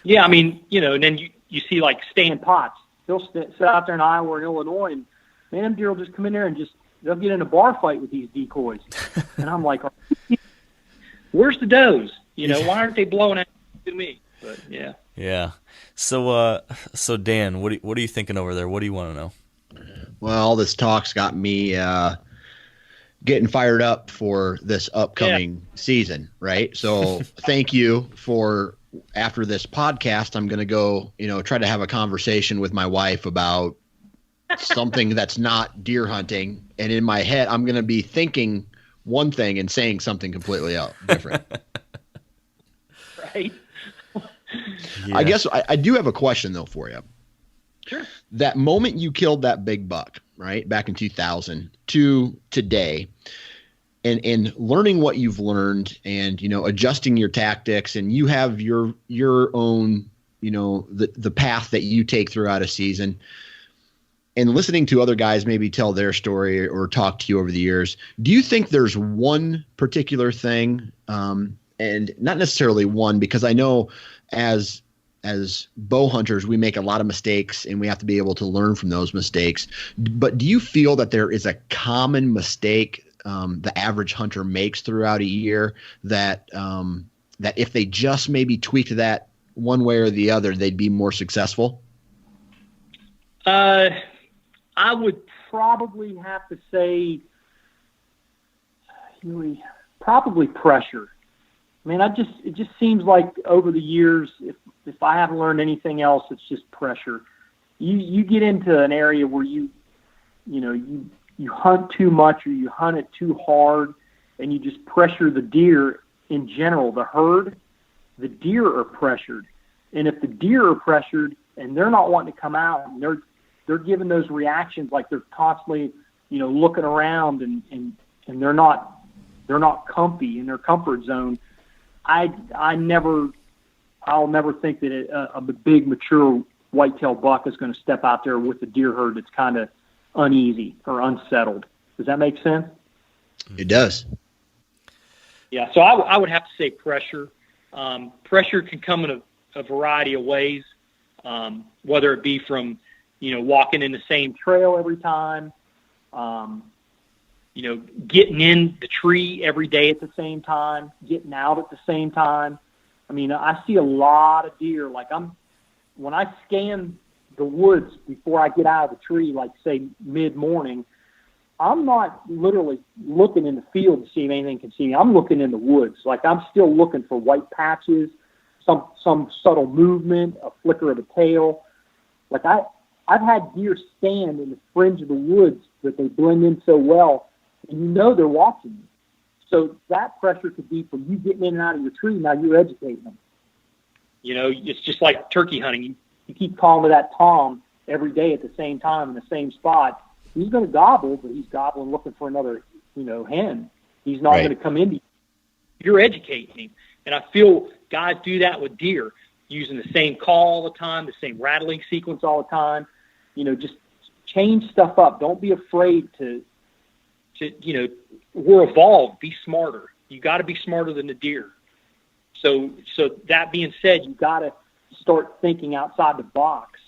Yeah, I mean, and then you see like Stan Potts. He'll sit out there in Iowa or Illinois, and man, them deer will just come in there and they'll get in a bar fight with these decoys. And I'm like, where's the does? Why aren't they blowing out to me? But yeah. Yeah. So Dan, what are you thinking over there? What do you want to know? Well, all this talk's got me getting fired up for this upcoming season, right? So thank you for, after this podcast, I'm going to go, try to have a conversation with my wife about something that's not deer hunting. And in my head, I'm going to be thinking one thing and saying something completely different. Right. Yeah. I guess I do have a question though for you. Sure. That moment you killed that big buck, right, back in 2000 to today, and learning what you've learned, and adjusting your tactics, and you have your own, the path that you take throughout a season, and listening to other guys maybe tell their story or talk to you over the years. Do you think there's one particular thing, and not necessarily one, because I know as bow hunters, we make a lot of mistakes and we have to be able to learn from those mistakes. But do you feel that there is a common mistake the average hunter makes throughout a year that if they just maybe tweaked that one way or the other, they'd be more successful? I would probably have to say probably pressure. I mean, it just seems like over the years, if I haven't learned anything else, it's just pressure. You get into an area where you hunt too much, or you hunt it too hard, and you just pressure the deer in general. The herd, the deer are pressured, and if the deer are pressured and they're not wanting to come out, and they're giving those reactions like they're constantly looking around, and they're not comfy in their comfort zone. I'll never think that a big mature whitetail buck is going to step out there with a deer herd that's kind of uneasy or unsettled. Does that make sense? It does. Yeah. So I would have to say pressure. Pressure can come in a variety of ways, whether it be from, walking in the same trail every time, getting in the tree every day at the same time, getting out at the same time. I mean, I see a lot of deer. Like when I scan the woods before I get out of the tree, like say mid-morning, I'm not literally looking in the field to see if anything can see me. I'm looking in the woods. Like I'm still looking for white patches, some subtle movement, a flicker of a tail. Like I've had deer stand in the fringe of the woods that they blend in so well, and they're watching you. So that pressure could be from you getting in and out of your tree. Now you're educating them. It's just like turkey hunting. You keep calling to that tom every day at the same time in the same spot. He's going to gobble, but he's gobbling looking for another, hen. He's not going to come into you you're educating him. And I feel guys do that with deer, using the same call all the time, the same rattling sequence all the time. Just change stuff up. Don't be afraid to we're evolved. Be smarter. You got to be smarter than the deer. So that being said, you got to start thinking outside the box,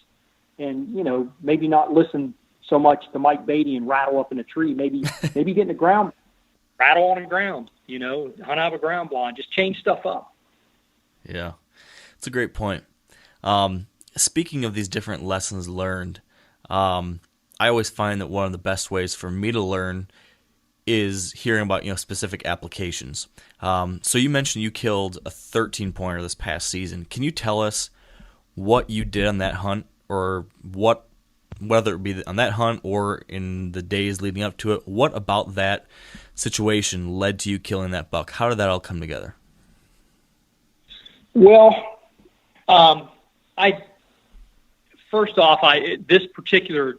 and maybe not listen so much to Mike Beatty and rattle up in a tree. Maybe get in the ground, rattle on the ground. Hunt out of a ground blind. Just change stuff up. Yeah, it's a great point. Speaking of these different lessons learned, I always find that one of the best ways for me to learn is hearing about specific applications. So you mentioned you killed a 13-pointer this past season. Can you tell us what you did on that hunt, or whether it be on that hunt or in the days leading up to it? What about that situation led to you killing that buck? How did that all come together? Well, first off, this particular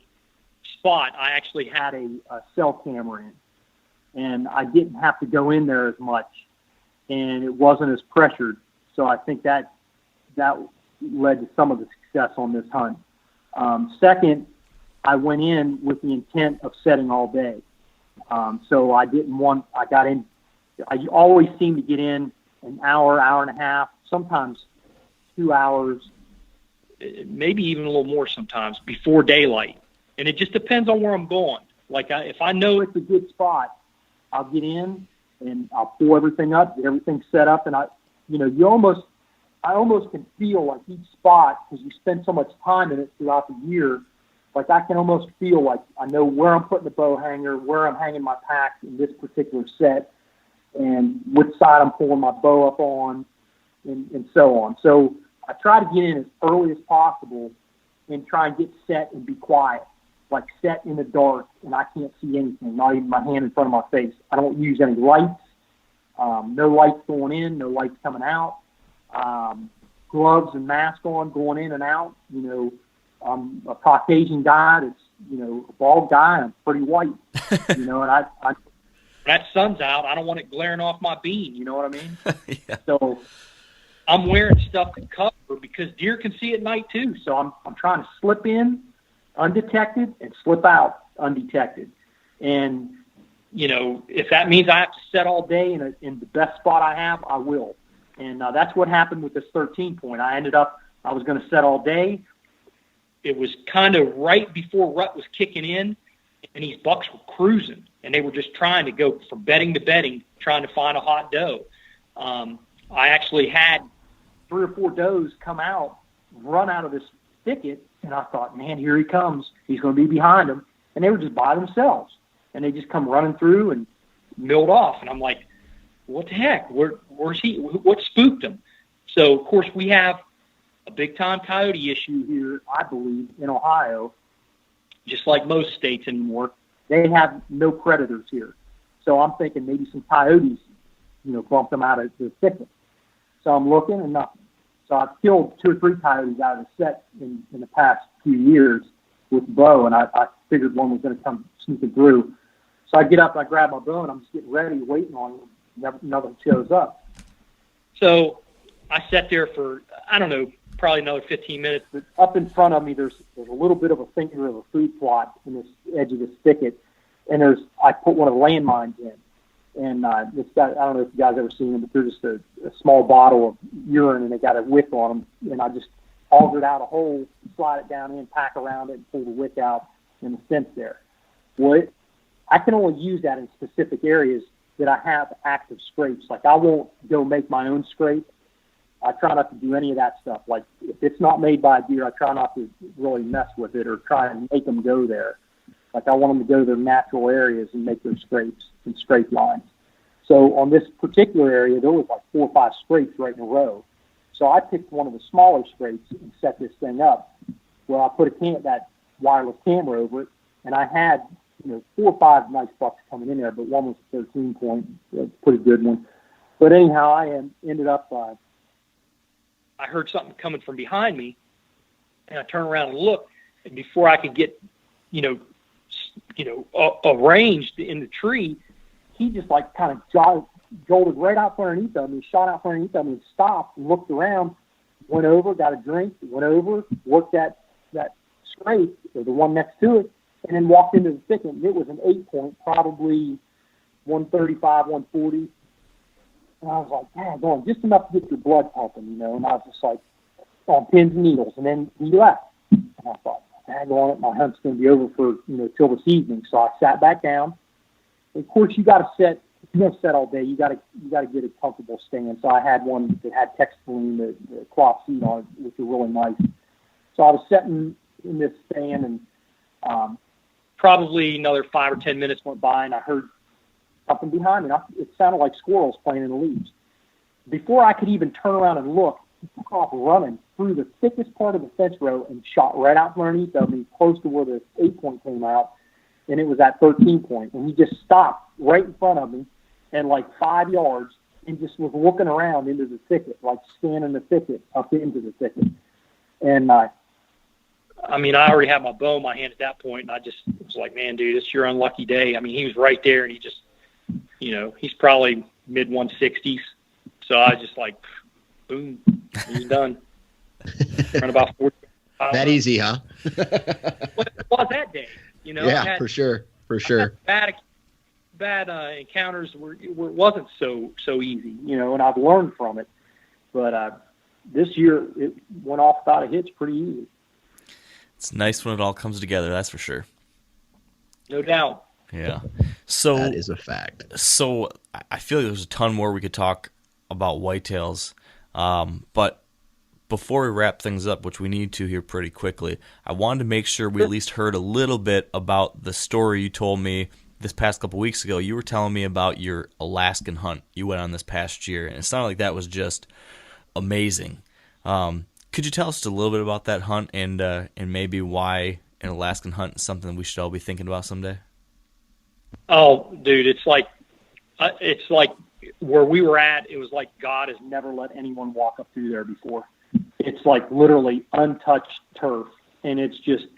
spot, I actually had a cell camera in, and I didn't have to go in there as much, and it wasn't as pressured. So I think that led to some of the success on this hunt. Second, I went in with the intent of setting all day. So I always seem to get in an hour, hour and a half, sometimes 2 hours, maybe even a little more sometimes, before daylight. And it just depends on where I'm going. Like if I know it's a good spot, I'll get in and I'll pull everything up, get everything set up, and I almost can feel like each spot, because you spend so much time in it throughout the year. Like I can almost feel like I know where I'm putting the bow hanger, where I'm hanging my pack in this particular set, and which side I'm pulling my bow up on, and so on. So I try to get in as early as possible and try and get set and be quiet, like set in the dark, and I can't see anything, not even my hand in front of my face. I don't use any lights, no lights going in, no lights coming out, gloves and mask on going in and out. I'm a Caucasian guy that's, a bald guy, and I'm pretty white, and I when that sun's out, I don't want it glaring off my bean, you know what I mean? Yeah. So I'm wearing stuff to cover because deer can see at night too. So I'm trying to slip in undetected and slip out undetected. And, if that means I have to set all day in the best spot I have, I will. And that's what happened with this 13-point. I was going to set all day. It was kind of right before rut was kicking in, and these bucks were cruising, and they were just trying to go from bedding to bedding, trying to find a hot doe. I actually had 3 or 4 does come out, run out of this thicket, and I thought, man, here he comes. He's going to be behind them. And they were just by themselves. And they just come running through and milled off. And I'm like, what the heck? Where's he? What spooked him? So, of course, we have a big-time coyote issue here, I believe, in Ohio. Just like most states anymore, they have no predators here. So I'm thinking maybe some coyotes, bumped them out of the thicket. So I'm looking and nothing. So I've killed 2 or 3 coyotes out of the set in the past few years with bow, and I figured one was going to come sneaking through. So I get up, I grab my bow, and I'm just getting ready, waiting on him. Nothing shows up. So I sat there for, I don't know, probably another 15 minutes. But up in front of me, there's a little bit of a finger of a food plot in this edge of this thicket, and I put one of the landmines in. And this guy, I don't know if you guys ever seen them, but they're just a small bottle of urine, and they got a wick on them. And I just augured out a hole, slide it down in, pack around it, and pull the wick out in the fence there. Well, I can only use that in specific areas that I have active scrapes. Like I won't go make my own scrape. I try not to do any of that stuff. Like if it's not made by a deer, I try not to really mess with it or try and make them go there. Like I want them to go to their natural areas and make their scrapes and scrape lines. So on this particular area, there was like 4 or 5 scrapes right in a row. So I picked one of the smaller scrapes and set this thing up. Well, I put that wireless camera over it, and I had 4 or 5 nice bucks coming in there, but one was a 13-point, a pretty good one. But anyhow, I ended up. I heard something coming from behind me, and I turned around and looked, and before I could get, arranged in the tree, he just like kind of jolted right out from underneath of me, shot out from underneath of me, and stopped and looked around, went over, got a drink, went over, worked that scrape, or the one next to it, and then walked into the thicket. And it was an 8-point, probably 135, 140. And I was like, man, going just enough to get your blood pumping, you know. And I was just like, on pins and needles. And then he left. And I thought, dang on it, my hunt's going to be over for, till this evening. So I sat back down. And of course, you got to set. If you're going to set all day, you got to get a comfortable stand. So I had one that had textiline, the cloth seat on it, which were really nice. So I was sitting in this stand, and probably another 5 or 10 minutes went by, and I heard something behind me. It sounded like squirrels playing in the leaves. Before I could even turn around and look, he took off running through the thickest part of the fence row and shot right out from underneath of me, close to where the 8-point came out, and it was at 13-point. And he just stopped right in front of me and like 5 yards and just was looking around into the thicket, like scanning the thicket up into the thicket. And I already had my bow in my hand at that point, and I just was like, man, dude, it's your unlucky day. I mean, he was right there, and he just, he's probably mid-160s. So I just like, boom, he's done. Run about 40. That easy, huh? Well, it was that day, Yeah, for sure. Bad encounters where it wasn't so easy, and I've learned from it. But this year it went off without a hitch pretty easy. It's nice when it all comes together, that's for sure. No doubt. Yeah. So that is a fact. So I feel like there's a ton more we could talk about whitetails, but before we wrap things up, which we need to here pretty quickly, I wanted to make sure we at least heard a little bit about the story you told me this past couple weeks ago. You were telling me about your Alaskan hunt you went on this past year, and it sounded like that was just amazing. Could you tell us a little bit about that hunt and maybe why an Alaskan hunt is something we should all be thinking about someday? Oh, dude, it's like where we were at. It was like God has never let anyone walk up through there before. It's like literally untouched turf, and it's just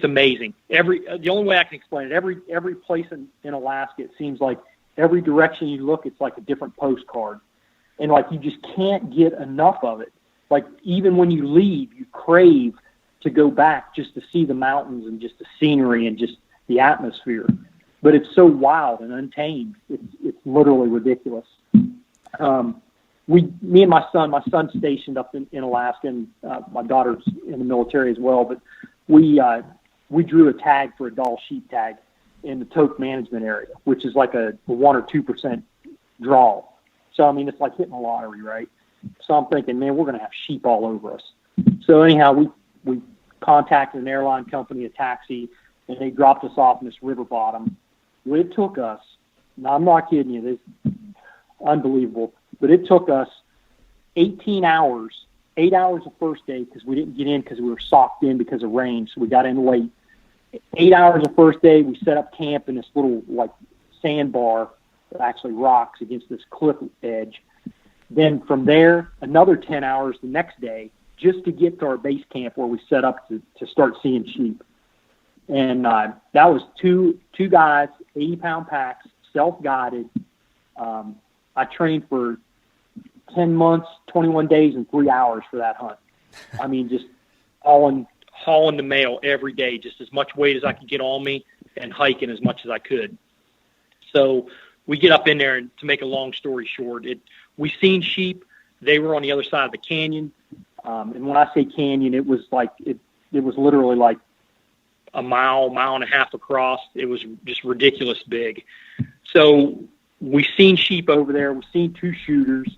amazing. The only way I can explain it, every place in Alaska, it seems like every direction you look, it's like a different postcard, and like you just can't get enough of it. Like even when you leave, you crave to go back just to see the mountains and just the scenery and just the atmosphere. But it's so wild and untamed. It's literally ridiculous. Me and my son's stationed up in Alaska, and my daughter's in the military as well. But we drew a tag for a Dall sheep tag in the Toke management area, which is like a 1 or 2% draw. So I mean, it's like hitting a lottery, right? So I'm thinking, man, we're going to have sheep all over us. So anyhow, we contacted an airline company, a taxi, and they dropped us off in this river bottom. Well, it took us, now I'm not kidding you, this is unbelievable, but it took us 18 hours, 8 hours the first day because we didn't get in because we were socked in because of rain, so we got in late. 8 hours the first day, we set up camp in this little like sandbar that actually rocks against this cliff edge. Then from there, another 10 hours the next day just to get to our base camp where we set up to start seeing sheep. And that was two guys, 80-pound packs, self-guided. I trained for 10 months, 21 days, and 3 hours for that hunt. I mean, just hauling the mail every day, just as much weight as I could get on me and hiking as much as I could. So we get up in there, and to make a long story short, we seen sheep. They were on the other side of the canyon. And when I say canyon, it was like it was literally like a mile and a half across. It was just ridiculous big. So we seen sheep over there. We seen 2 shooters.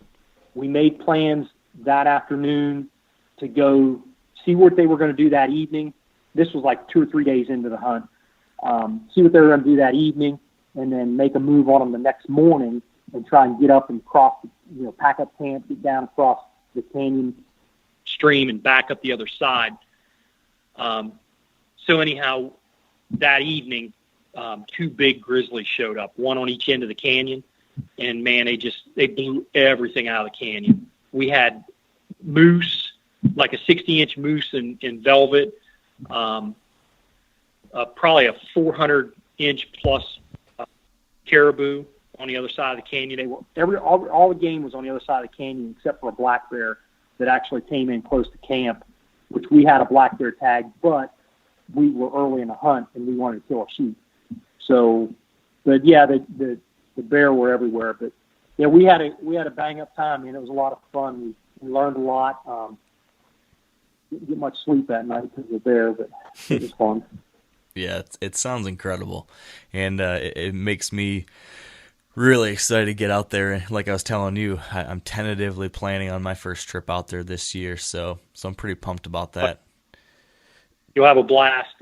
We made plans that afternoon to go see what they were going to do that evening. This was like 2 or 3 days into the hunt. See what they were going to do that evening, and then make a move on them the next morning and try and get up and cross, pack up camp, get down across the canyon stream and back up the other side. So anyhow, that evening, 2 big grizzlies showed up, one on each end of the canyon, and man, they blew everything out of the canyon. We had moose, like a 60-inch moose in velvet, probably a 400-inch plus caribou on the other side of the canyon. They were all the game was on the other side of the canyon except for a black bear that actually came in close to camp, which we had a black bear tag, but we were early in the hunt and we wanted to kill a sheep. So, but yeah, the bear were everywhere. But yeah, we had a bang up time, and it was a lot of fun. We learned a lot. Didn't get much sleep that night because of the bear, but it was fun. Yeah, it sounds incredible, and it makes me really excited to get out there. Like I was telling you, I'm tentatively planning on my first trip out there this year, so I'm pretty pumped about that. You'll have a blast.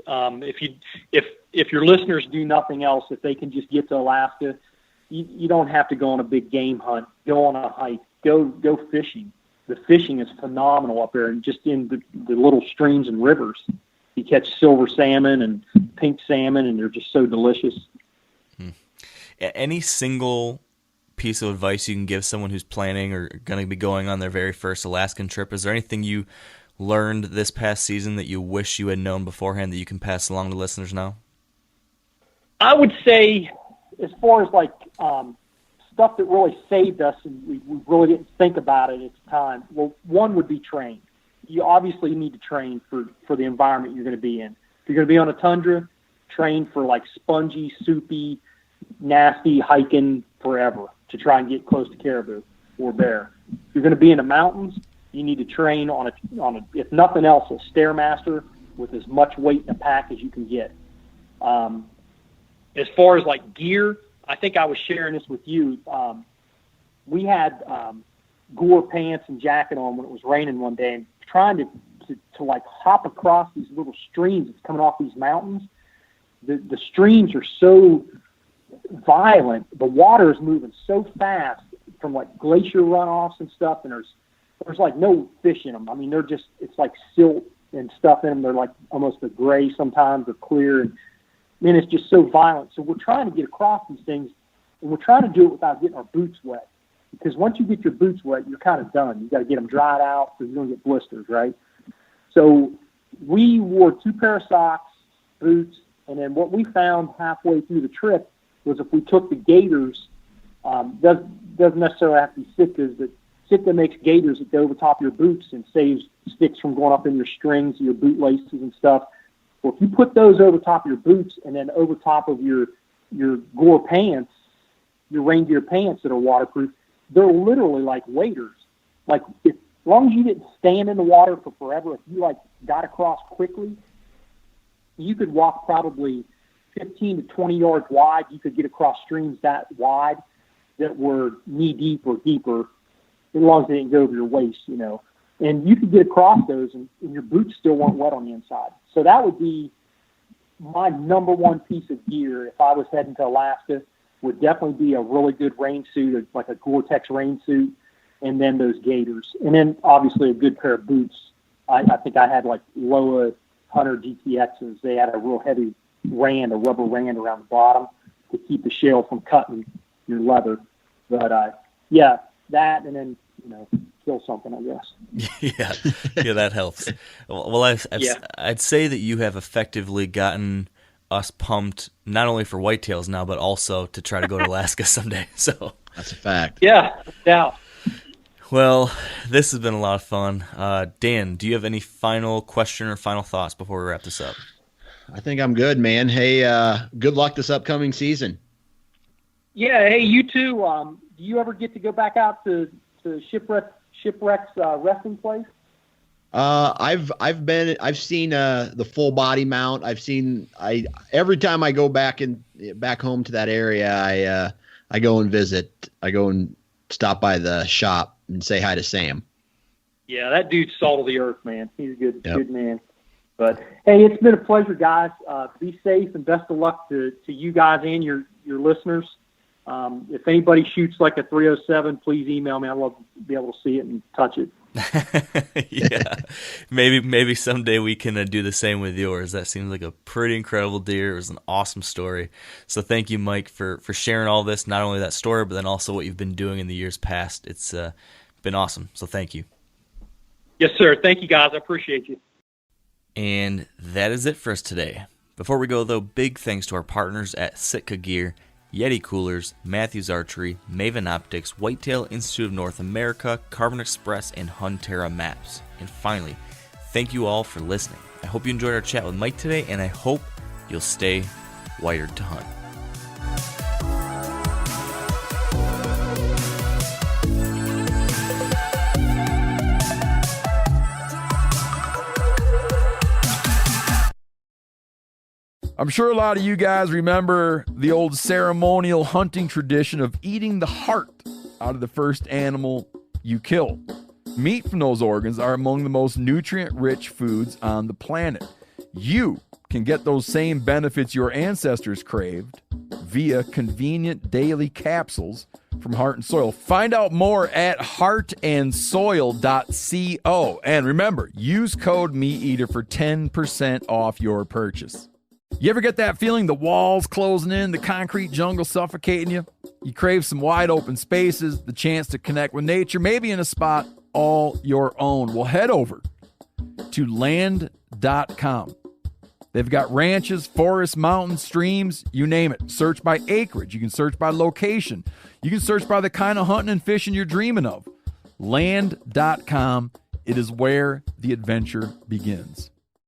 If your listeners do nothing else, if they can just get to Alaska, you don't have to go on a big game hunt. Go on a hike. Go fishing. The fishing is phenomenal up there, and just in the little streams and rivers, you catch silver salmon and pink salmon, and they're just so delicious. Any single piece of advice you can give someone who's planning or going to be going on their very first Alaskan trip? Is there anything you learned this past season that you wish you had known beforehand that you can pass along to listeners now? I would say, as far as like stuff that really saved us and we really didn't think about it at the time, well, one would be train. You obviously need to train for the environment you're going to be in. If you're going to be on a tundra, train for like spongy, soupy, nasty hiking forever to try and get close to caribou or bear. If you're going to be in the mountains, you need to train on a if nothing else, a Stairmaster with as much weight in a pack as you can get. As far as like gear, I think I was sharing this with you. We had Gore pants and jacket on when it was raining one day, and trying to like hop across these little streams that's coming off these mountains. The streams are so violent. The water is moving so fast from like glacier runoffs and stuff, and there's like no fish in them. I mean, it's like silt and stuff in them. They're like almost a gray sometimes or clear. And I mean, it's just so violent. So we're trying to get across these things, and we're trying to do it without getting our boots wet. Because once you get your boots wet, you're kind of done. You got to get them dried out so you don't get blisters, right? So we wore 2 pair of socks, boots, and then what we found halfway through the trip was if we took the gaiters, doesn't necessarily have to be Sitka's, but Sitka makes gaiters that go over top of your boots and saves sticks from going up in your strings, your boot laces and stuff. Well, if you put those over top of your boots and then over top of your Gore pants, your reindeer pants that are waterproof, they're literally like waders. Like, as long as you didn't stand in the water for forever, if you like got across quickly, you could walk probably 15 to 20 yards wide. You could get across streams that wide that were knee deep or deeper, as long as they didn't go over your waist, you know. And you could get across those, and your boots still weren't wet on the inside. So that would be my number one piece of gear if I was heading to Alaska. Would definitely be a really good rain suit, like a Gore-Tex rain suit, and then those gaiters. And then, obviously, a good pair of boots. I think I had, like, Loa Hunter GTXs. They had a real heavy rand, a rubber rand around the bottom to keep the shell from cutting your leather. But, yeah, that and then, you know, kill something, I guess. Yeah, that helps. Well, I'd say that you have effectively gotten us pumped not only for whitetails now, but also to try to go to Alaska someday. So that's a fact. Yeah. Well, this has been a lot of fun. Dan, do you have any final question or final thoughts before we wrap this up? I think I'm good, man. Hey, good luck this upcoming season. Yeah. Hey, you too. Do you ever get to go back out to Shipwreck's resting place? I've seen the full body mount. Every time I go back home to that area, I go and visit. I go and stop by the shop and say hi to Sam. Yeah, that dude's salt of the earth, man. He's a good man. But hey, it's been a pleasure, guys. Be safe and best of luck to you guys and your listeners. If anybody shoots like a 307, please email me. I'd love to be able to see it and touch it. Yeah, maybe someday we can do the same with yours. That seems like a pretty incredible deer. It was an awesome story. So thank you, Mike, for sharing all this, not only that story, but then also what you've been doing in the years past. It's been awesome. So thank you. Yes, sir. Thank you, guys. I appreciate you. And that is it for us today. Before we go, though, big thanks to our partners at Sitka Gear Yeti Coolers, Matthews Archery, Maven Optics, Whitetail Institute of North America, Carbon Express, and Huntera Maps. And finally, thank you all for listening. I hope you enjoyed our chat with Mike today, and I hope you'll stay wired to hunt. I'm sure a lot of you guys remember the old ceremonial hunting tradition of eating the heart out of the first animal you kill. Meat from those organs are among the most nutrient-rich foods on the planet. You can get those same benefits your ancestors craved via convenient daily capsules from Heart and Soil. Find out more at heartandsoil.co. And remember, use code MeatEater for 10% off your purchase. You ever get that feeling the walls closing in, the concrete jungle suffocating you? You crave some wide open spaces, the chance to connect with nature, maybe in a spot all your own. Well, head over to land.com. They've got ranches, forests, mountains, streams, you name it. Search by acreage. You can search by location. You can search by the kind of hunting and fishing you're dreaming of. Land.com. It is where the adventure begins.